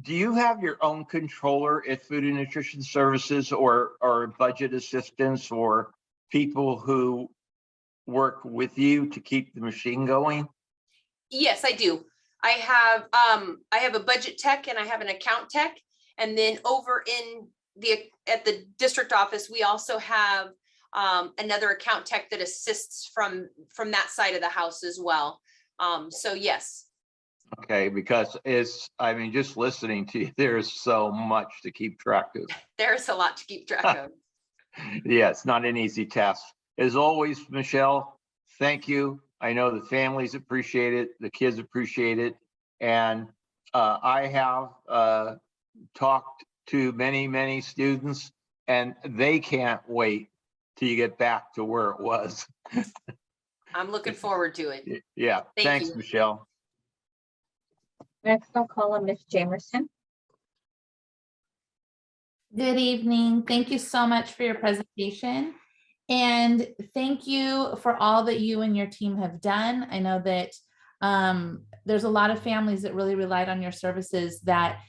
do you have your own controller at Food and Nutrition Services, or budget assistants, or people who work with you to keep the machine going? Yes, I do. I have a budget tech and I have an account tech. And then over at the district office, we also have another account tech that assists from that side of the house as well. So yes. Okay, because just listening to you, there's so much to keep track of. There's a lot to keep track of. Yeah, it's not an easy task. As always, Michelle, thank you. I know the families appreciate it, the kids appreciate it. And I have talked to many students, and they can't wait till you get back to where it was. I'm looking forward to it. Yeah, thanks, you. Michelle. Next, I'll call on Ms. Jamerson. Good evening. Thank you so much for your presentation. And thank you for all that you and your team have done. I know that there's a lot of families that really relied on your services that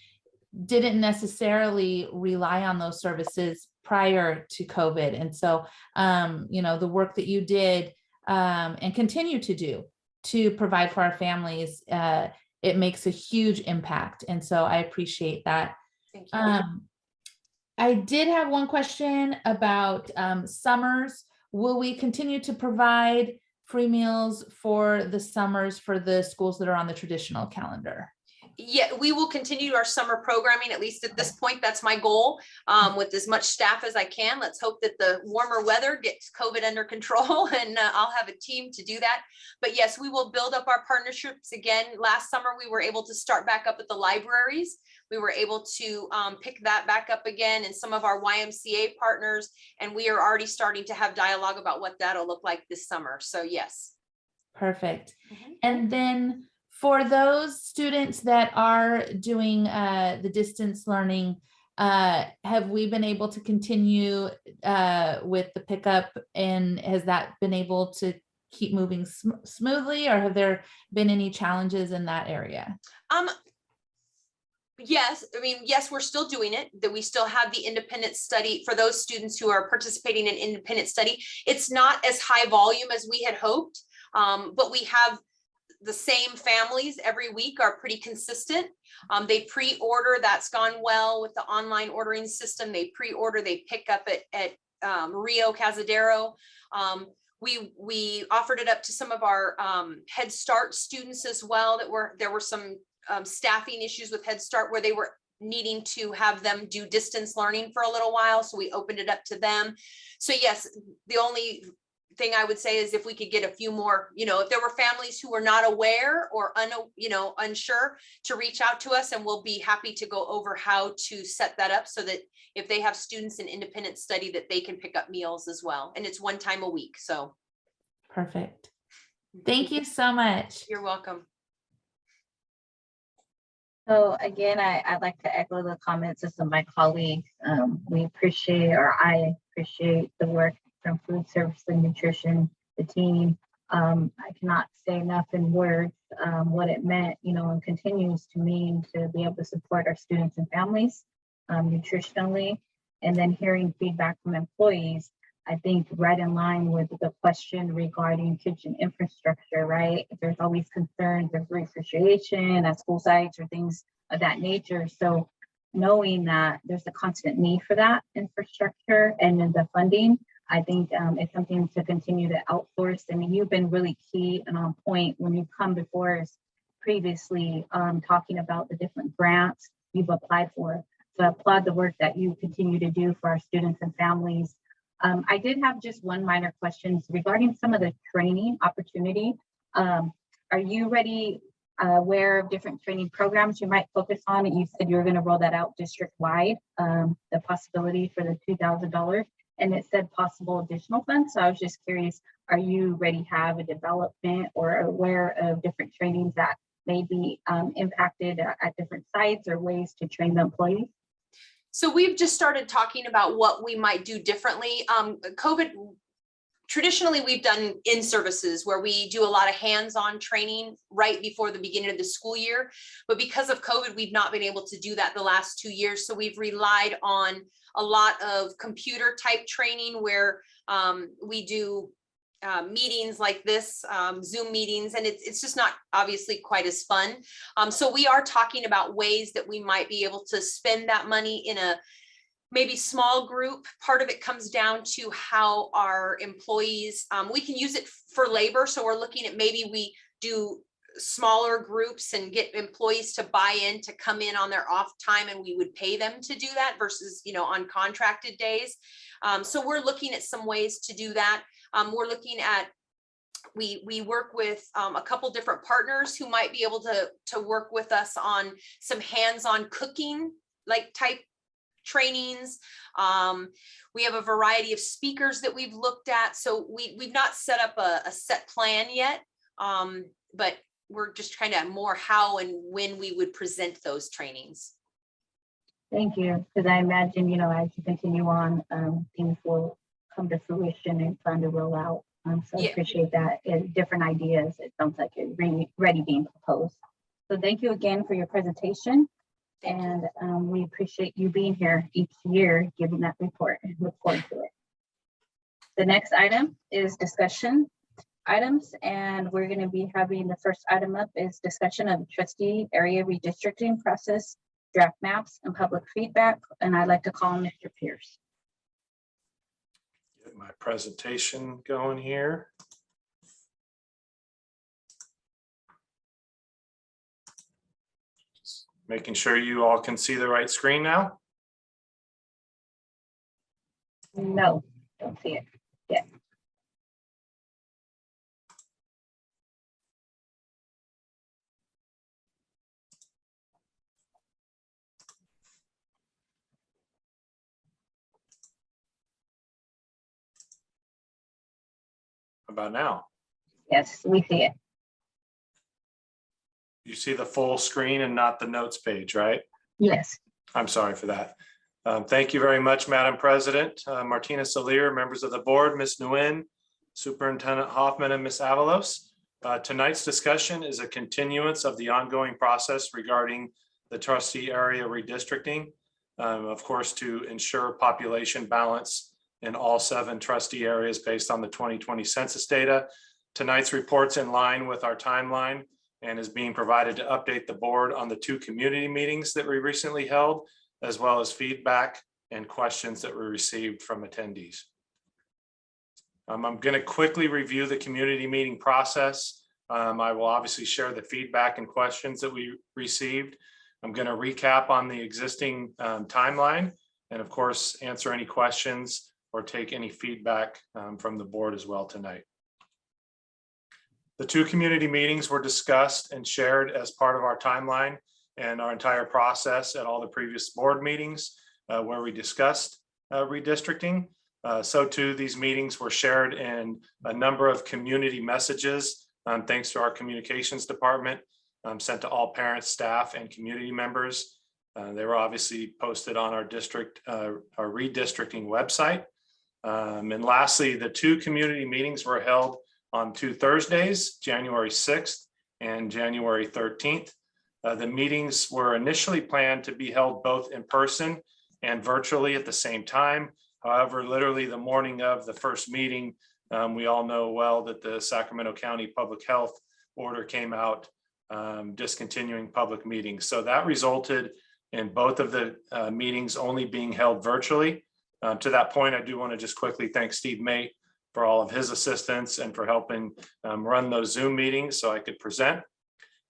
didn't necessarily rely on those services prior to COVID. And so, the work that you did and continue to do to provide for our families, it makes a huge impact. And so I appreciate that. Thank you. I did have one question about summers. Will we continue to provide free meals for the summers for the schools that are on the traditional calendar? Yeah, we will continue our summer programming, at least at this point. That's my goal, with as much staff as I can. Let's hope that the warmer weather gets COVID under control, and I'll have a team to do that. But yes, we will build up our partnerships again. Last summer, we were able to start back up at the libraries. We were able to pick that back up again, and some of our YMCA partners, and we are already starting to have dialogue about what that'll look like this summer. So yes. Perfect. And then for those students that are doing the distance learning, have we been able to continue with the pickup, and has that been able to keep moving smoothly, or have there been any challenges in that area? Yes, yes, we're still doing it, that we still have the independent study for those students who are participating in independent study. It's not as high volume as we had hoped, but we have the same families every week are pretty consistent. They pre-order, that's gone well with the online ordering system. They pre-order, they pick up at Rio Cazadero. We offered it up to some of our Head Start students as well. There were some staffing issues with Head Start where they were needing to have them do distance learning for a little while. So we opened it up to them. So yes, the only thing I would say is if we could get a few more, if there were families who were not aware or unsure, to reach out to us, and we'll be happy to go over how to set that up so that if they have students in independent study, that they can pick up meals as well. And it's one time a week. So Perfect. Thank you so much. you're welcome. So again, I'd like to echo the comments of some of my colleagues. We appreciate, or I appreciate the work from food service and nutrition, the team. I cannot say enough in words what it meant, and continues to mean to be able to support our students and families nutritionally. And then hearing feedback from employees, I think right in line with the question regarding kitchen infrastructure, right? There's always concerns of refrigeration at school sites or things of that nature. So knowing that there's a constant need for that infrastructure and then the funding, I think it's something to continue to outsource. I mean, you've been really key and on point when you've come before us previously talking about the different grants you've applied for. So I applaud the work that you continue to do for our students and families. I did have just one minor question regarding some of the training opportunity. Are you already aware of different training programs you might focus on? You said you were going to roll that out district-wide, the possibility for the $2,000, and it said possible additional funds. So I was just curious, are you ready to have a development or aware of different trainings that may be impacted at different sites or ways to train the employees? So we've just started talking about what we might do differently. COVID, traditionally we've done in-services where we do a lot of hands-on training right before the beginning of the school year. But because of COVID, we've not been able to do that the last 2 years. So we've relied on a lot of computer type training where we do meetings like this, Zoom meetings, and it's just not obviously quite as fun. So we are talking about ways that we might be able to spend that money in a maybe small group. Part of it comes down to how our employees, we can use it for labor. So we're looking at maybe we do smaller groups and get employees to buy in to come in on their off time, and we would pay them to do that versus, on contracted days. So we're looking at some ways to do that. We're looking at, we work with a couple different partners who might be able to work with us on some hands-on cooking like type trainings. We have a variety of speakers that we've looked at. So we've not set up a set plan yet, but we're just trying to more how and when we would present those trainings. Thank you, because I imagine, as you continue on, things will come to fruition and plan to roll out. So I appreciate that. Different ideas, it sounds like it's ready being proposed. So thank you again for your presentation. And we appreciate you being here each year, giving that report, and look forward to it. The next item is discussion items, and we're going to be having the first item up is discussion of trustee area redistricting process, draft maps, and public feedback. And I'd like to call on Mr. Pierce. Get my presentation going here. Just making sure you all can see the right screen now. No, don't see it yet. About now. Yes, we see it. You see the full screen and not the notes page, right? Yes. I'm sorry for that. Thank you very much, Madam President. Martina Solir, members of the board, Ms. Nguyen, Superintendent Hoffman, and Ms. Avalos. Tonight's discussion is a continuance of the ongoing process regarding the trustee area redistricting, of course, to ensure population balance in all 7 trustee areas based on the 2020 census data. Tonight's report's in line with our timeline and is being provided to update the board on the 2 community meetings that we recently held, as well as feedback and questions that we received from attendees. I'm going to quickly review the community meeting process. I will obviously share the feedback and questions that we received. I'm going to recap on the existing timeline and of course answer any questions or take any feedback from the board as well tonight. The 2 community meetings were discussed and shared as part of our timeline and our entire process at all the previous board meetings where we discussed redistricting. So too, these meetings were shared in a number of community messages, thanks to our communications department, sent to all parents, staff, and community members. They were obviously posted on our redistricting website. And lastly, the 2 community meetings were held on 2 Thursdays, January 6th and January 13th. The meetings were initially planned to be held both in person and virtually at the same time. However, literally the morning of the first meeting, we all know well that the Sacramento County Public Health order came out discontinuing public meetings. So that resulted in both of the meetings only being held virtually. To that point, I do want to just quickly thank Steve Mate for all of his assistance and for helping run those Zoom meetings so I could present.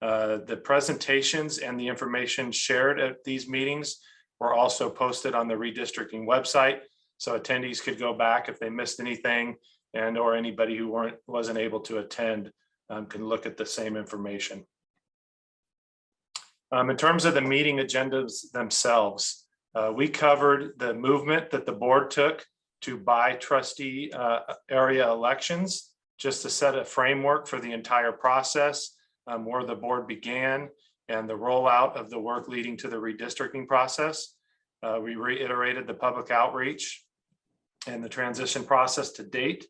The presentations and the information shared at these meetings were also posted on the redistricting website, so attendees could go back if they missed anything, and or anybody who wasn't able to attend can look at the same information. In terms of the meeting agendas themselves, we covered the movement that the board took to buy trustee area elections, just to set a framework for the entire process, where the board began and the rollout of the work leading to the redistricting process. We reiterated the public outreach and the transition process to date.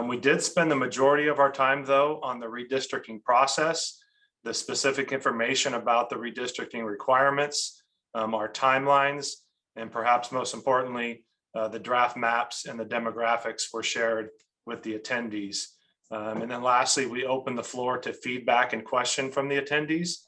We did spend the majority of our time, though, on the redistricting process, the specific information about the redistricting requirements, our timelines, and perhaps most importantly, the draft maps and the demographics were shared with the attendees. And then lastly, we opened the floor to feedback and question from the attendees.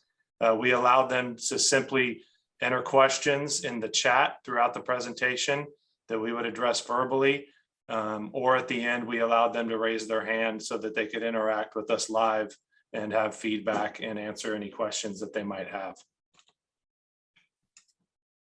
We allowed them to simply enter questions in the chat throughout the presentation that we would address verbally, or at the end, we allowed them to raise their hand so that they could interact with us live and have feedback and answer any questions that they might have.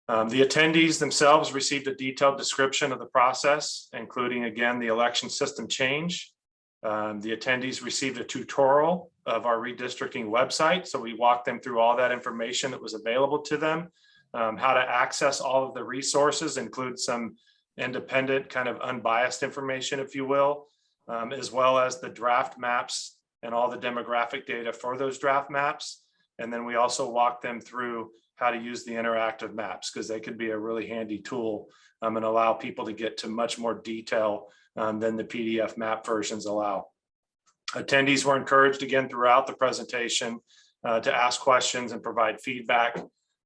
The attendees themselves received a detailed description of the process, including, again, the election system change. The attendees received a tutorial of our redistricting website. So we walked them through all that information that was available to them, how to access all of the resources, include some independent kind of unbiased information, if you will, as well as the draft maps and all the demographic data for those draft maps. And then we also walked them through how to use the interactive maps, because they could be a really handy tool and allow people to get to much more detail than the PDF map versions allow. Attendees were encouraged again throughout the presentation to ask questions and provide feedback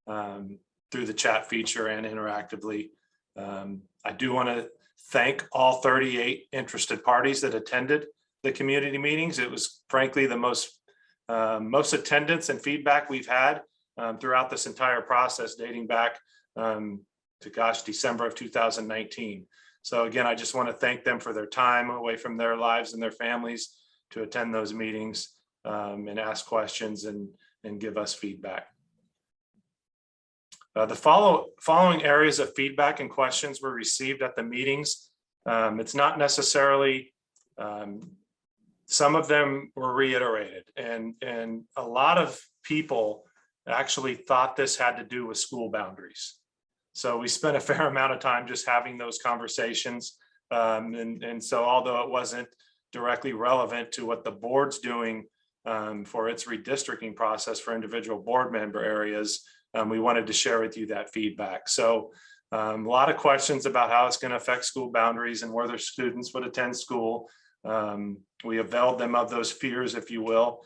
through the chat feature and interactively. I do want to thank all 38 interested parties that attended the community meetings. It was frankly the most attendance and feedback we've had throughout this entire process, dating back to December of 2019. So again, I just want to thank them for their time away from their lives and their families to attend those meetings and ask questions and give us feedback. The following areas of feedback and questions were received at the meetings. It's not necessarily, some of them were reiterated, and a lot of people actually thought this had to do with school boundaries. So we spent a fair amount of time just having those conversations. And so although it wasn't directly relevant to what the board's doing for its redistricting process for individual board member areas, we wanted to share with you that feedback. So a lot of questions about how it's going to affect school boundaries and where their students would attend school. We availed them of those fears, if you will.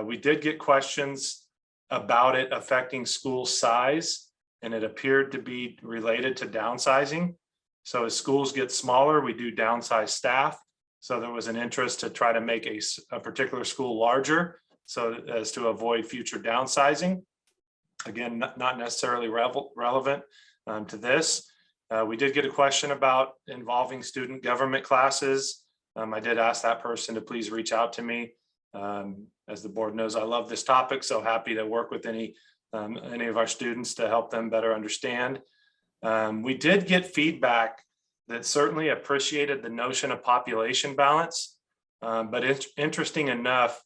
We did get questions about it affecting school size, and it appeared to be related to downsizing. So as schools get smaller, we do downsize staff. So there was an interest to try to make a particular school larger so as to avoid future downsizing. Again, not necessarily relevant to this. We did get a question about involving student government classes. I did ask that person to please reach out to me. As the board knows, I love this topic, so happy to work with any of our students to help them better understand. We did get feedback that certainly appreciated the notion of population balance. But it's interesting enough,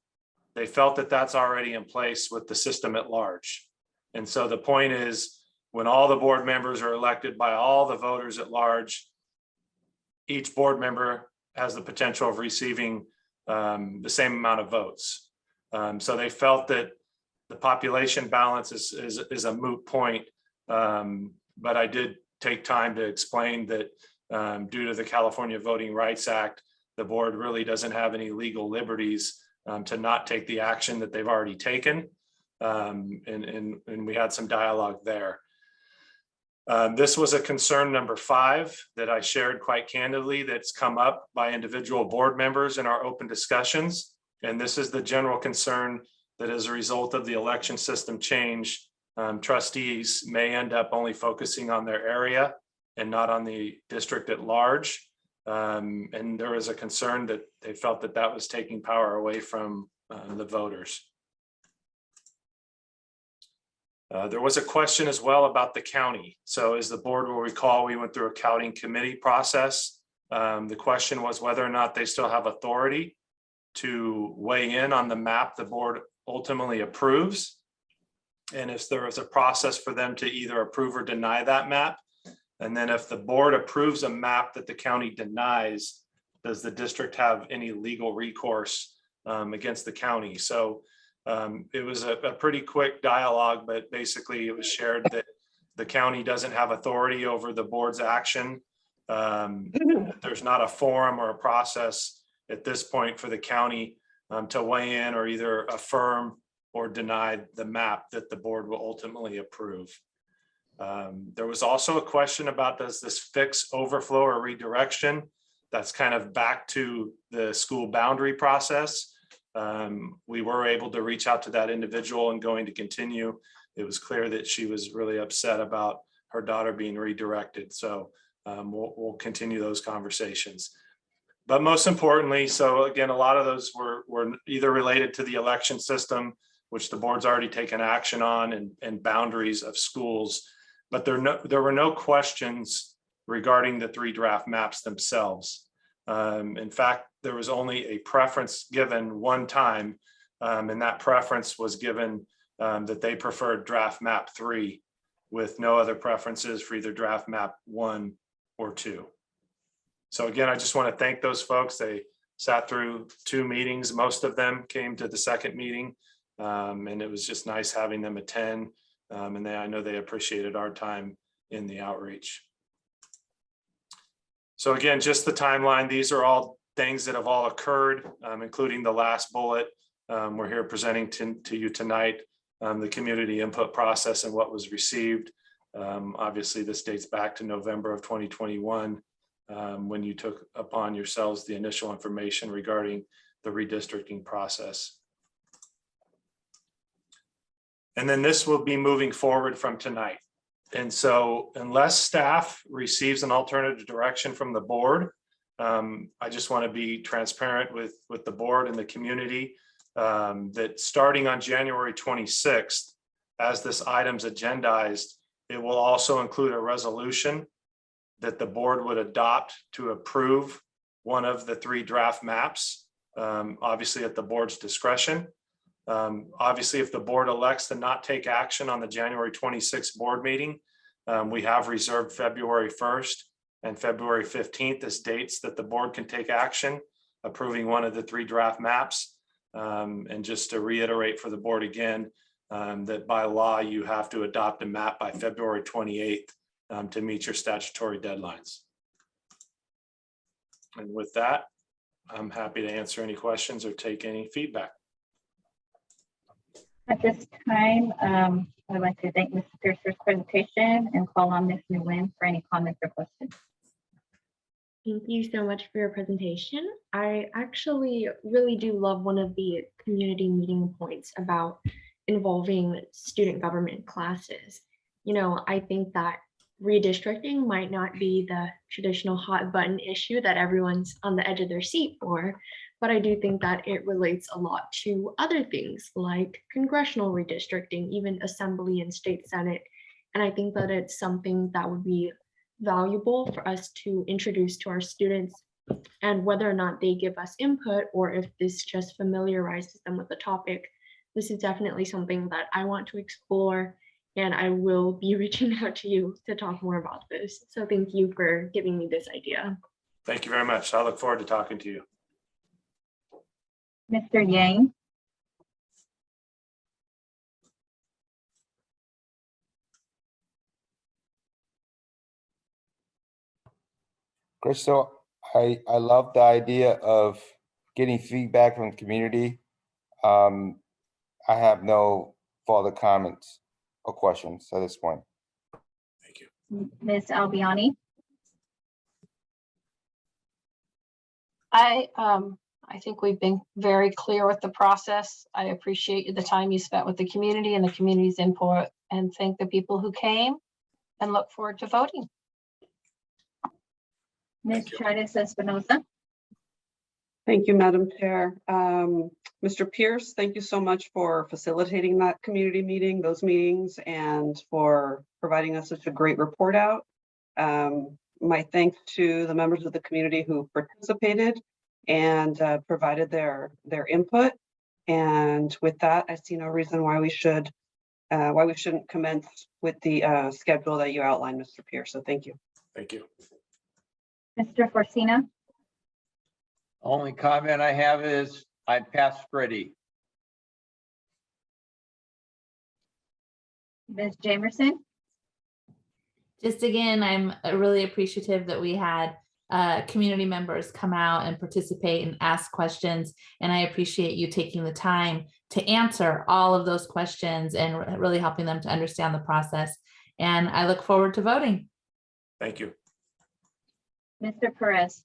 they felt that that's already in place with the system at large. And so the point is, when all the board members are elected by all the voters at large, each board member has the potential of receiving the same amount of votes. So they felt that the population balance is a moot point. But I did take time to explain that due to the California Voting Rights Act, the board really doesn't have any legal liberties to not take the action that they've already taken. And we had some dialogue there. This was a concern number 5 that I shared quite candidly that's come up by individual board members in our open discussions. And this is the general concern that as a result of the election system change, trustees may end up only focusing on their area and not on the district at large. And there was a concern that they felt that that was taking power away from the voters. There was a question as well about the county. So as the board will recall, we went through a county committee process. The question was whether or not they still have authority to weigh in on the map the board ultimately approves. And if there was a process for them to either approve or deny that map. And then if the board approves a map that the county denies, does the district have any legal recourse against the county? So it was a pretty quick dialogue, but basically it was shared that the county doesn't have authority over the board's action. There's not a forum or a process at this point for the county to weigh in or either affirm or deny the map that the board will ultimately approve. There was also a question about, does this fix overflow or redirection? That's kind of back to the school boundary process. We were able to reach out to that individual and going to continue. It was clear that she was really upset about her daughter being redirected. So we'll continue those conversations. But most importantly, so again, a lot of those were either related to the election system, which the board's already taken action on, and boundaries of schools. But there were no questions regarding the 3 draft maps themselves. In fact, there was only a preference given one time, and that preference was given that they preferred draft map 3 with no other preferences for either draft map 1 or 2. So again, I just want to thank those folks. They sat through 2 meetings. Most of them came to the second meeting, and it was just nice having them attend. And I know they appreciated our time in the outreach. So again, just the timeline. These are all things that have all occurred, including the last bullet. We're here presenting to you tonight, the community input process and what was received. Obviously, this dates back to November of 2021, when you took upon yourselves the initial information regarding the redistricting process. And then this will be moving forward from tonight. And so unless staff receives an alternative direction from the board, I just want to be transparent with the board and the community that starting on January 26th, as this item's agendized, it will also include a resolution that the board would adopt to approve one of the 3 draft maps, obviously at the board's discretion. Obviously, if the board elects to not take action on the January 26th board meeting, we have reserved February 1st and February 15th as dates that the board can take action, approving one of the 3 draft maps. And just to reiterate for the board again, that by law, you have to adopt a map by February 28th to meet your statutory deadlines. And with that, I'm happy to answer any questions or take any feedback. At this time, I'd like to thank Mr. Pierce's presentation and call on Ms. Nguyen for any comments or questions. Thank you so much for your presentation. I actually really do love one of the community meeting points about involving student government classes. You know, I think that redistricting might not be the traditional hot button issue that everyone's on the edge of their seat for, but I do think that it relates a lot to other things like congressional redistricting, even assembly and state senate. And I think that it's something that would be valuable for us to introduce to our students, and whether or not they give us input or if this just familiarizes them with the topic, this is definitely something that I want to explore, and I will be reaching out to you to talk more about this. So thank you for giving me this idea. Thank you very much. I look forward to talking to you. Mr. Yang. Crystal, I love the idea of getting feedback from the community. I have no further comments or questions at this point. Thank you. Ms. Albiani. I think we've been very clear with the process. I appreciate the time you spent with the community and the community's input, and thank the people who came, and look forward to voting. Ms. Tritis Espinosa. Thank you, Madam Chair. Mr. Pierce, thank you so much for facilitating that community meeting, those meetings, and for providing us such a great report out. My thanks to the members of the community who participated and provided their input. And with that, I see no reason why we shouldn't commence with the schedule that you outlined, Mr. Pierce. So thank you. Thank you. Mr. Forcina. Only comment I have is I passed Freddie. Ms. Jamerson. Just again, I'm really appreciative that we had community members come out and participate and ask questions. And I appreciate you taking the time to answer all of those questions and really helping them to understand the process. And I look forward to voting. Thank you. Mr. Perez.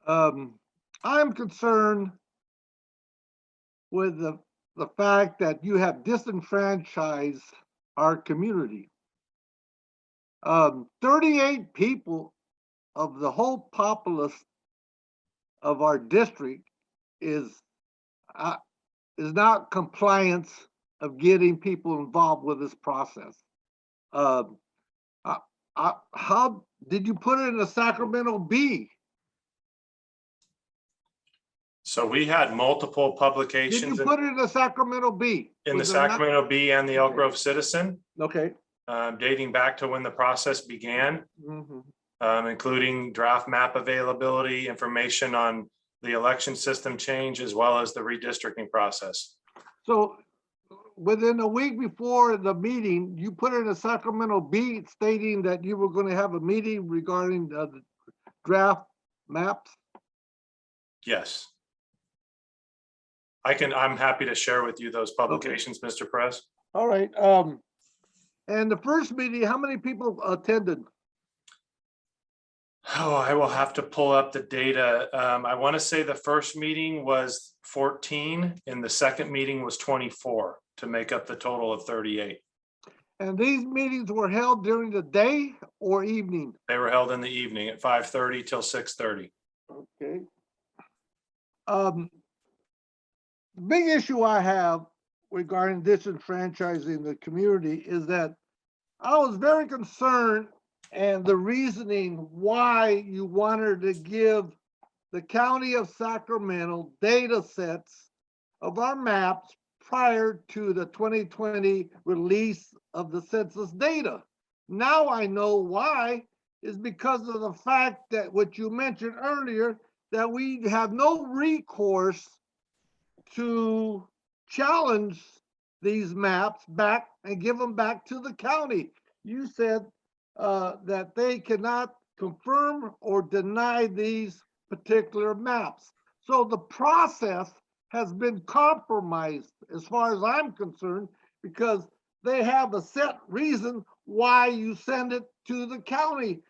I'm concerned with the fact that you have disenfranchised our community. 38 people of the whole populace of our district is not compliance of getting people involved with this process. How did you put it in the Sacramento Bee? So we had multiple publications. Did you put it in the Sacramento Bee? In the Was it not? Sacramento Bee and the Elk Grove Citizen, Okay. dating back to when the process began, Mhm. including draft map availability, information on the election system change, as well as the redistricting process. So within a week before the meeting, you put it in the Sacramento Bee stating that you were going to have a meeting regarding the draft maps? Yes. I'm happy to share with you those publications, Mr. Perez. All right. And the first meeting, how many people attended? Oh, I will have to pull up the data. I want to say the first meeting was 14 and the second meeting was 24 to make up the total of 38. And these meetings were held during the day or evening? They were held in the evening at 5:30 till 6:30. Okay. Big issue I have regarding disenfranchising the community is that I was very concerned, and the reasoning why you wanted to give the county of Sacramento data sets of our maps prior to the 2020 release of the census data. Now I know why, is because of the fact that what you mentioned earlier, that we have no recourse to challenge these maps back and give them back to the county. You said that they cannot confirm or deny these particular maps. So the process has been compromised as far as I'm concerned, because they have a set reason why you send it to the county,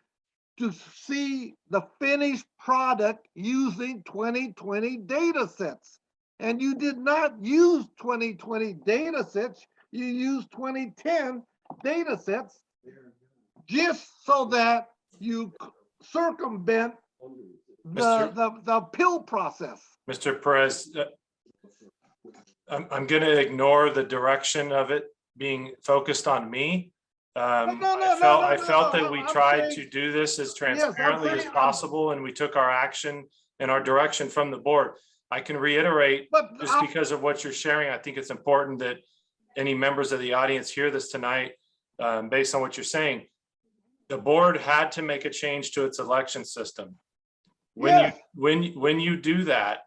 to see the finished product using 2020 data sets. And you did not use 2020 data sets, you used 2010 data sets, just so that you circumvent the appeal process. Mr. Perez, I'm going to ignore the direction of it being focused on me. I felt that we I'm tried saying- to do this as I'm transparently as saying- possible, and we took our action and our direction from the board. I can reiterate, But just because of what you're sharing, I think it's important that any members of the audience hear this tonight, based on what you're saying. The board had to make a change to its election system. yes, When you do that,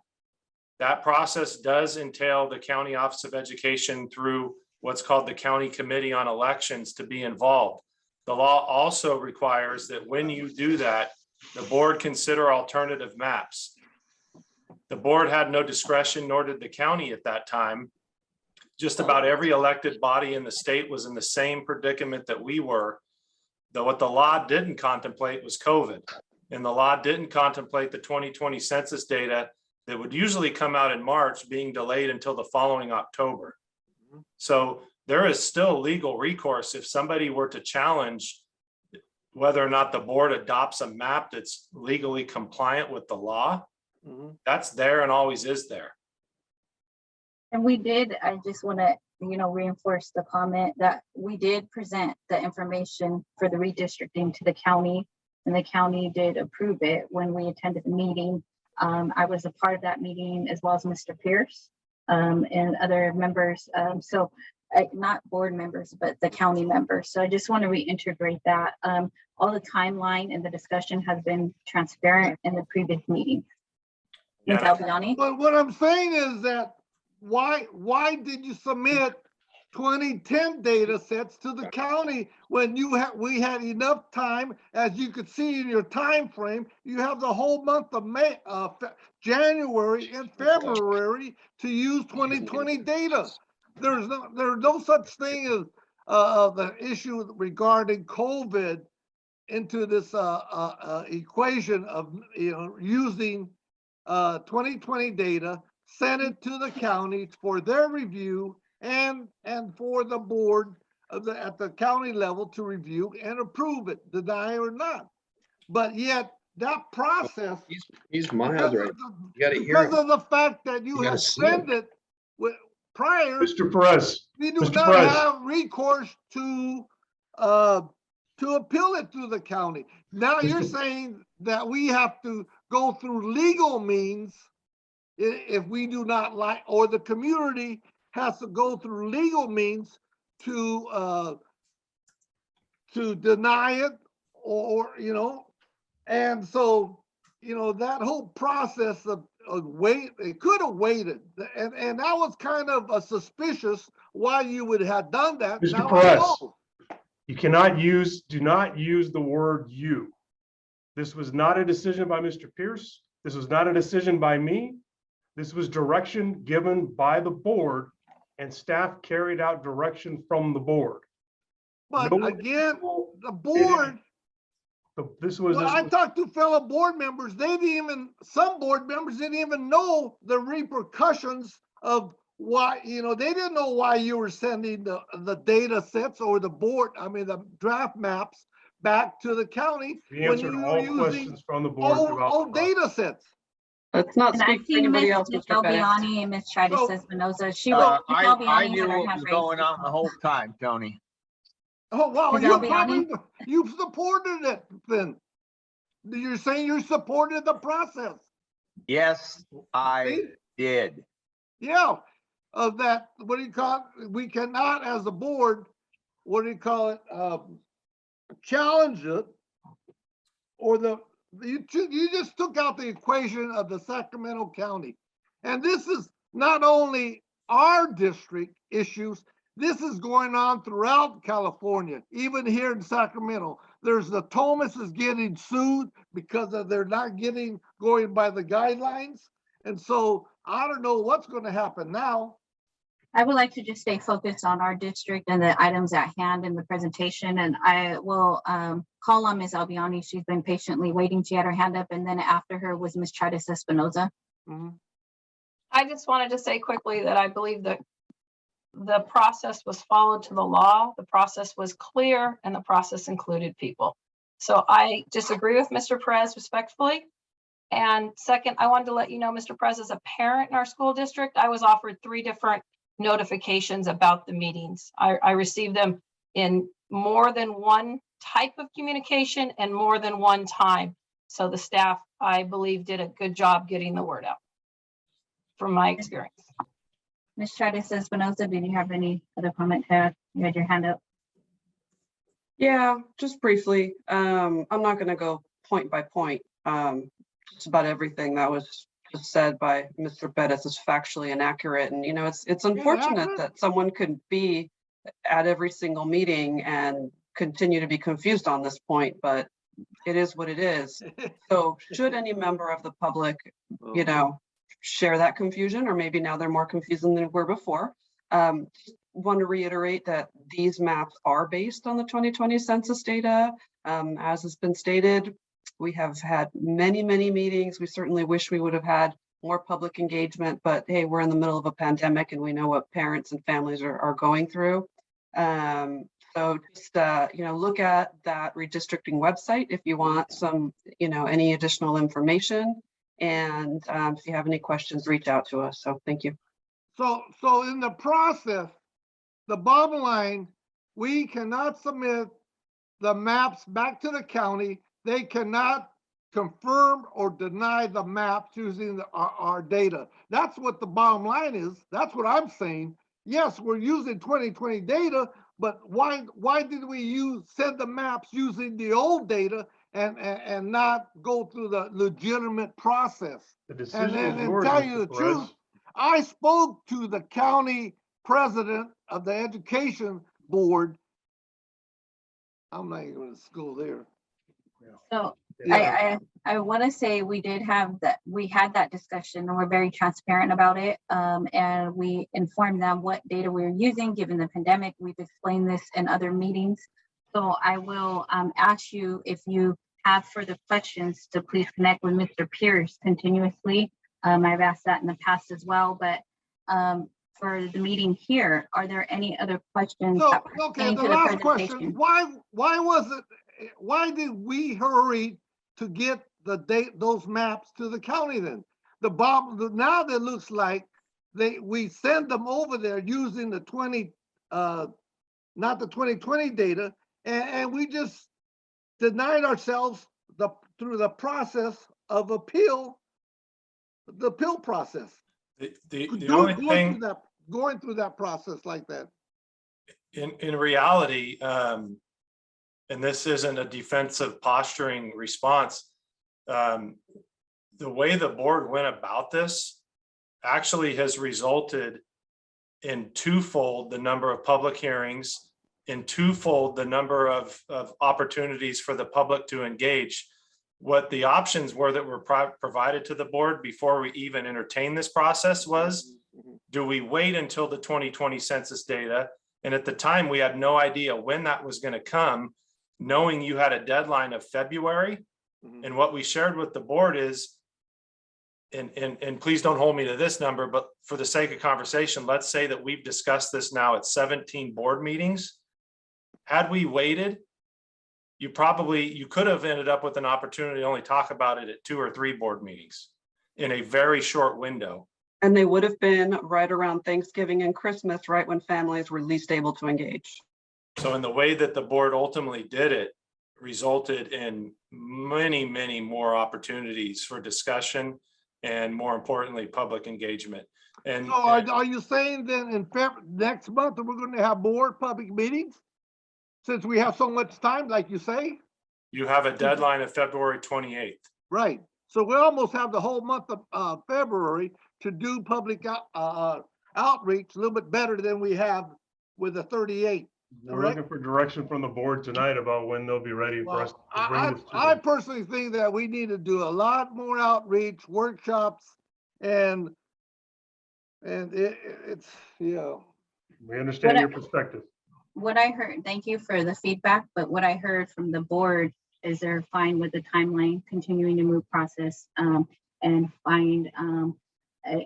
that process does entail the County Office of Education through what's called the County Committee on Elections to be involved. The law also requires that when you do that, the board consider alternative maps. The board had no discretion, nor did the county at that time. Just about every elected body in the state was in the same predicament that we were. Though what the law didn't contemplate was COVID. And the law didn't contemplate the 2020 census data that would usually come out in March being delayed until the following October. So there is still legal recourse if somebody were to challenge whether or not the board adopts a map that's legally compliant with the law. That's there and always is there. And we did, I just want to, reinforce the comment that we did present the information for the redistricting to the county, and the county did approve it when we attended the meeting. I was a part of that meeting, as well as Mr. Pierce and other members. Not board members, but the county members. So I just want to reintegrate that. All the timeline and the discussion has been transparent in the previous meeting. Ms. Albiani? but what I'm saying is that why did you submit 2010 data sets to the county when we had enough time? As you could see in your time frame, you have the whole month of May, January and February to use 2020 data. There's no such thing as the issue regarding COVID into this equation of using 2020 data, send it to the county for their review and for the board at the county level to review and approve it, deny or not. But yet that process, He's mild, right? You gotta hear because him. of the fact that you You gotta have see him. sent it prior, Mr. Perez, we do Mr. not Perez. have recourse to appeal it to the county. Now you're Mr. saying that we have to go through legal means if we do not like, or the community has to go through legal means to deny it, or and so that whole process of wait, it could have waited, and that was kind of a suspicious why you would have done that. Mr. Now I Perez. know. You do not use the word you. This was not a decision by Mr. Pierce. This was not a decision by me. This was direction given by the board, and staff carried out direction from the board. But No again, individual the did board, anything. I talked to fellow board members, some board members didn't even know the repercussions of why, they didn't know why you were sending the data sets or the draft maps back to the county We when answered you were all using questions from the board throughout the old process. data sets. Let's not And I speak for see anybody Ms. else, Mr. Pettit. Albiani and Ms. Tritis So- Espinoza. I Albiani knew had her what hand was raised. going on the whole time, Tony. Oh, wow, Ms. you Albiani? probably, you supported it then. You're saying you supported the process. Yes, I See? did. Yeah, of that, what do you call it? We cannot, as a board, challenge it. Or you just took out the equation of the Sacramento County. And this is not only our district issues, this is going on throughout California, even here in Sacramento. There's the Thomas is getting sued because they're not going by the guidelines. And so I don't know what's going to happen now. I would like to just stay focused on our district and the items at hand in the presentation. And I will call on Ms. Albiani. She's been patiently waiting. She had her hand up. And then after her was Ms. Tritis Espinoza. I just wanted to say quickly that I believe that the process was followed to the law. The process was clear and the process included people. So I disagree with Mr. Perez respectfully. And second, I wanted to let you know, Mr. Prez, as a parent in our school district, I was offered 3 different notifications about the meetings. I received them in more than one type of communication and more than one time. So the staff, I believe, did a good job getting the word out from my experience. Ms. Chavez Espinosa, did you have any other comment to add? You had your hand up. Yeah, just briefly. I'm not going to go point by point. Just about everything that was just said by Mr. Bettis is factually inaccurate. And, you know, it's unfortunate that someone could be at every single meeting and continue to be confused on this point, but it is what it is. So should any member of the public, you know, share that confusion, or maybe now they're more confused than they were before. Want to reiterate that these maps are based on the 2020 census data. As has been stated, we have had many meetings. We certainly wish we would have had more public engagement, but hey, we're in the middle of a pandemic and we know what parents and families are going through. So just, you know, look at that redistricting website if you want some, you know, any additional information. And if you have any questions, reach out to us. So thank you. So in the process, the bottom line, we cannot submit the maps back to the county. They cannot confirm or deny the maps using our data. That's what the bottom line is. That's what I'm saying. Yes, we're using 2020 data, but why did we send the maps using the old data and not go through the legitimate process? The decision is And yours, tell you the Mr. Perez. truth, I spoke to the county president of the education board. I'm not even going to school there. So Yeah. I want to say we had that discussion and we're very transparent about it. And we informed them what data we were using given the pandemic. We've explained this in other meetings. So I will ask you, if you have further questions, to please connect with Mr. Pierce continuously. I've asked that in the past as well, but for the meeting here, are there any other questions? So, that okay, pertain the to last presentation? question, why did we hurry to get those maps to the county then? Now that looks like we send them over there using the not the 2020 data, and we just denied ourselves through the process of the appeal process. The only thing Going through that process like that. in reality, and this isn't a defensive posturing response, the way the board went about this actually has resulted in twofold the number of public hearings, in twofold the number of opportunities for the public to engage. What the options were that were provided to the board before we even entertained this process was, do we wait until the 2020 census data? And at the time, we had no idea when that was going to come, knowing you had a deadline of February. And what we shared with the board is, and please don't hold me to this number, but for the sake of conversation, let's say that we've discussed this now at 17 board meetings. Had we waited, you could have ended up with an opportunity to only talk about it at 2 or 3 board meetings in a very short window. And they would have been right around Thanksgiving and Christmas, right when families were least able to engage. So in the way that the board ultimately did it, resulted in many more opportunities for discussion and, more importantly, public engagement. And so are you saying then in next month that we're going to have more public meetings, since we have so much time, like you say? You have a deadline of February 28th. Right. So we almost have the whole month of February to do public outreach a little bit better than we have with the 38. We're looking for direction from the board tonight about when they'll be ready for us to bring this to I them. personally think that we need to do a lot more outreach, workshops, and it's, you know. We understand your perspective. What I heard, thank you for the feedback, but what I heard from the board is they're fine with the timeline, continuing to move process, and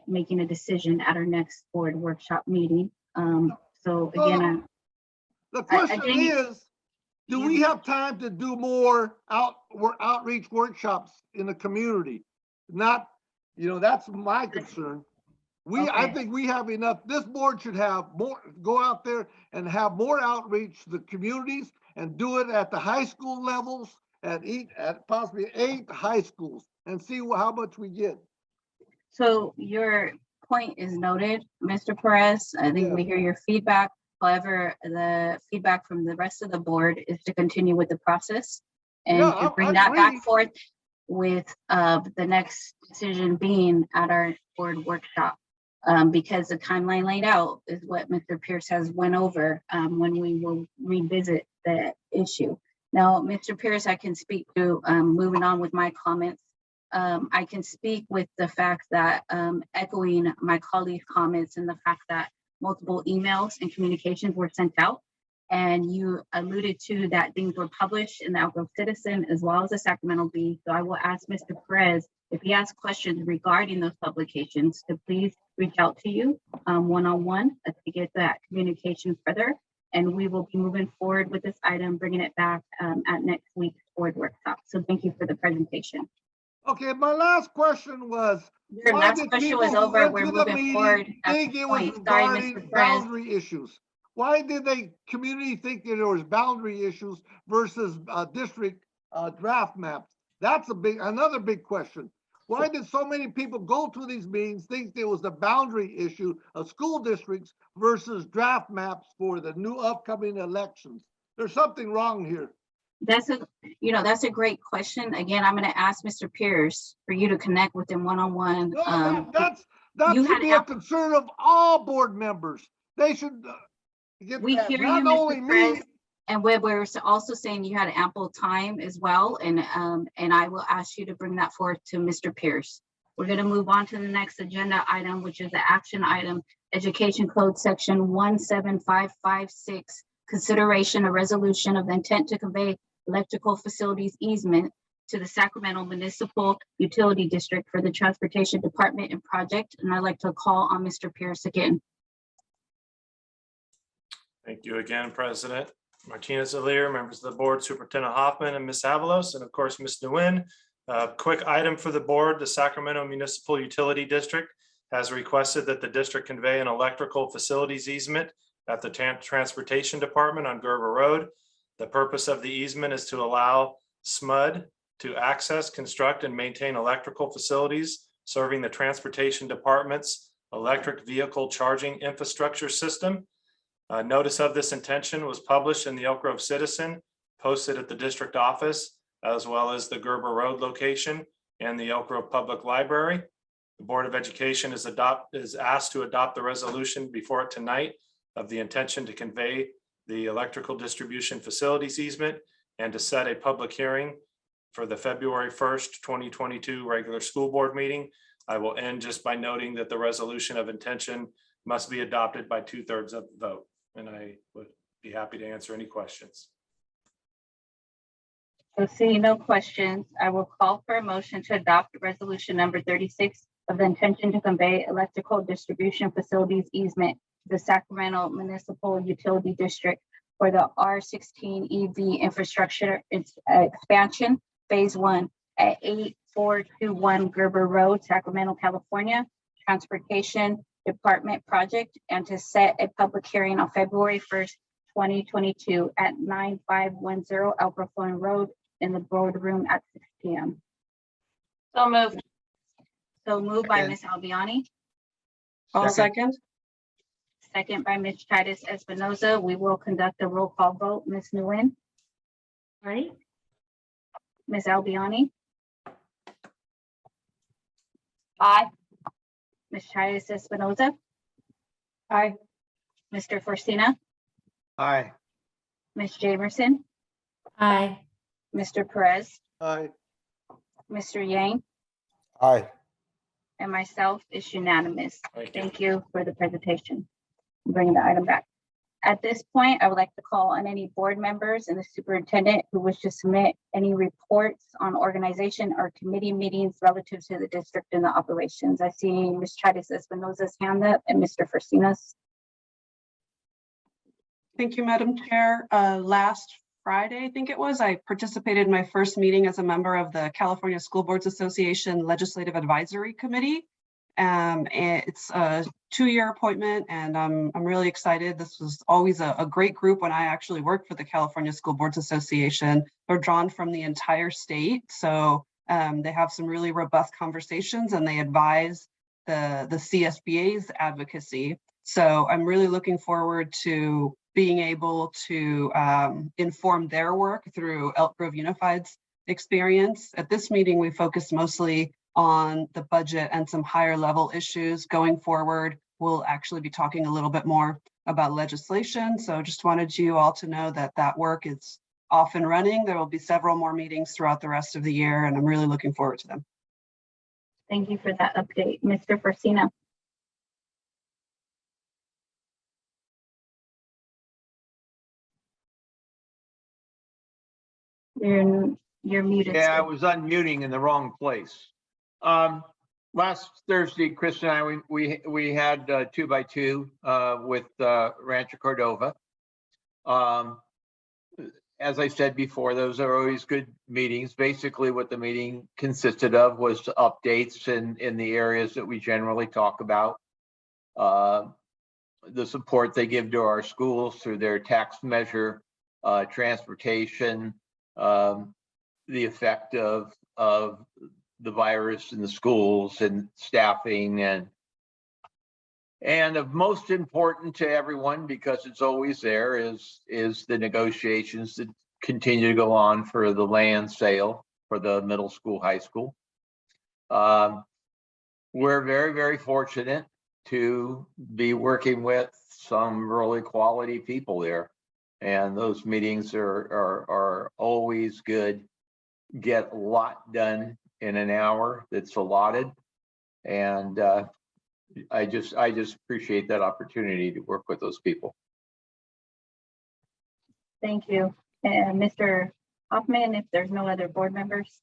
making a decision at our next board workshop meeting. So again, the question is, do we have time to do more outreach workshops in the community? not, that's my concern. I Okay. think we have enough, this board should have more, go out there and have more outreach to the communities and do it at the high school levels at possibly 8 high schools and see how much we get. So your point is noted, Mr. Perez. I think we hear your feedback. However, the feedback from the rest of the board is to continue with the process and Yeah, to bring I that back agree. forth with the next decision being at our board workshop. Because the timeline laid out is what Mr. Pierce has went over when we will revisit the issue. Now, Mr. Pierce, I can speak to moving on with my comments. I can speak with the fact that echoing my colleague's comments and the fact that multiple emails and communications were sent out. And you alluded to that things were published in the Elk Grove Citizen as well as the Sacramento Bee. So I will ask Mr. Perez if he has questions regarding those publications to please reach out to you one-on-one to get that communication further. And we will be moving forward with this item, bringing it back at next week's board workshop. So thank you for the presentation. Okay, my last question was, Your why last did question people was who over. went We're to the moving forward meeting at think this it was point. Sorry, regarding Mr. Perez. boundary issues? Why did the community think that there was boundary issues versus district draft maps? That's another big question. Why did so many people go to these meetings, think there was a boundary issue of school districts versus draft maps for the new upcoming elections? There's something wrong here. That's a great question. Again, I'm going to ask Mr. Pierce for you to connect with him one-on-one. No, that you should had be a concern of all board members. They should get We that, hear not you, only Mr. me. Perez. And we're also saying you had ample time as well. And I will ask you to bring that forth to Mr. Pierce. We're going to move on to the next agenda item, which is the action item, Education Code Section 17556, consideration of resolution of the intent to convey electrical facilities easement to the Sacramento Municipal Utility District for the Transportation Department and project. And I'd like to call on Mr. Pierce again. Thank you again, President Martinez-Alier, members of the board, Superintendent Hoffman and Ms. Avalos, and of course, Ms. Nguyen. Quick item for the board, the Sacramento Municipal Utility District has requested that the district convey an electrical facilities easement at the Transportation Department on Gerber Road. The purpose of the easement is to allow SMUD to access, construct, and maintain electrical facilities serving the Transportation Department's electric vehicle charging infrastructure system. Notice of this intention was published in the Elk Grove Citizen, posted at the district office, as well as the Gerber Road location and the Elk Grove Public Library. The Board of Education is asked to adopt the resolution before it tonight of the intention to convey the electrical distribution facilities easement and to set a public hearing for the February 1st, 2022 regular school board meeting. I will end just by noting that the resolution of intention must be adopted by 2/3 of the vote. And I would be happy to answer any questions. So seeing no questions, I will call for a motion to adopt resolution number 36 of the intention to convey electrical distribution facilities easement to the Sacramento Municipal Utility District for the R16 EV infrastructure expansion phase 1 at 8421 Gerber Road, Sacramento, California, Transportation Department project, and to set a public hearing on February 1st, 2022 at 9510 Elk Grove Road in the boardroom at 6 p.m. So moved. So moved by Second. Ms. Albiani, I'll Second. second. second by Ms. Titus Espinoza. We will conduct a roll call vote. Ms. Nguyen, Aye. Ms. Albiani, Aye. Ms. Titus Espinoza, Aye. Mr. Forcina, Aye. Ms. Jamerson, Aye. Mr. Perez, Aye. Mr. Yang, Aye. and myself is unanimous. Thank you. Thank you for the presentation. I'm bringing the item back. At this point, I would like to call on any board members and the superintendent who wish to submit any reports on organization or committee meetings relative to the district and the operations. I see Ms. Titus Espinoza's hand up and Mr. Forcina's. Thank you, Madam Chair. Last Friday, I think it was, I participated in my first meeting as a member of the California School Boards Association Legislative Advisory Committee. And it's a 2-year appointment, and I'm really excited. This was always a great group when I actually worked for the California School Boards Association. They're drawn from the entire state, so they have some really robust conversations, and they advise the CSBA's advocacy. So I'm really looking forward to being able to inform their work through Elk Grove Unified's experience. At this meeting, we focused mostly on the budget and some higher level issues. Going forward, we'll actually be talking a little bit more about legislation. So just wanted you all to know that that work is off and running. There will be several more meetings throughout the rest of the year, and I'm really looking forward to them. Thank you for that update. Mr. Forcina. You're muted. Yeah, I sir. was unmuting in the wrong place. Last Thursday, Chris and I, we had 2x2 with Rancho Cordova. As I said before, those are always good meetings. Basically, what the meeting consisted of was updates in the areas that we generally talk about. The support they give to our schools through their tax measure, transportation, the effect of the virus in the schools and staffing, and of most important to everyone, because it's always there, is the negotiations that continue to go on for the land sale for the middle school, high school. We're very, very fortunate to be working with some really quality people there, and those meetings are always good. Get a lot done in an hour that's allotted, and I just appreciate that opportunity to work with those people. Thank you. And Mr. Hoffman, if there's no other board members.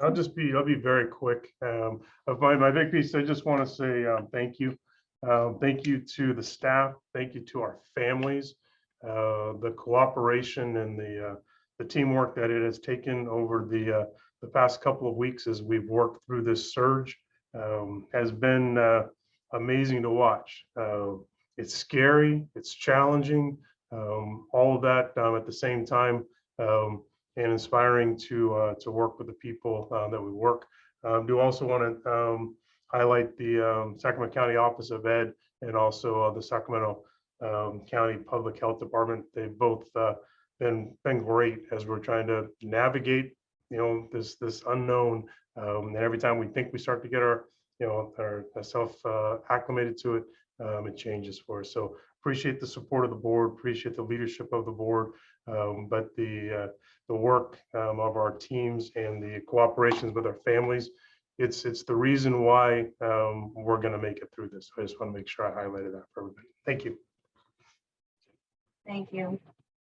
I'll be very quick. Of my big piece, I just want to say thank you. Thank you to the staff. Thank you to our families. The cooperation and the teamwork that it has taken over the past couple of weeks as we've worked through this surge has been amazing to watch. It's scary, it's challenging, all of that at the same time, and inspiring to work with the people that we work. Do also want to highlight the Sacramento County Office of Ed and also the Sacramento County Public Health Department. They've both been great as we're trying to navigate, this unknown. And every time we think we start to get ourself acclimated to it, it changes for us. So appreciate the support of the board, appreciate the leadership of the board, but the work of our teams and the cooperations with our families, it's the reason why we're going to make it through this. I just want to make sure I highlighted that for everybody. Thank you. Thank you.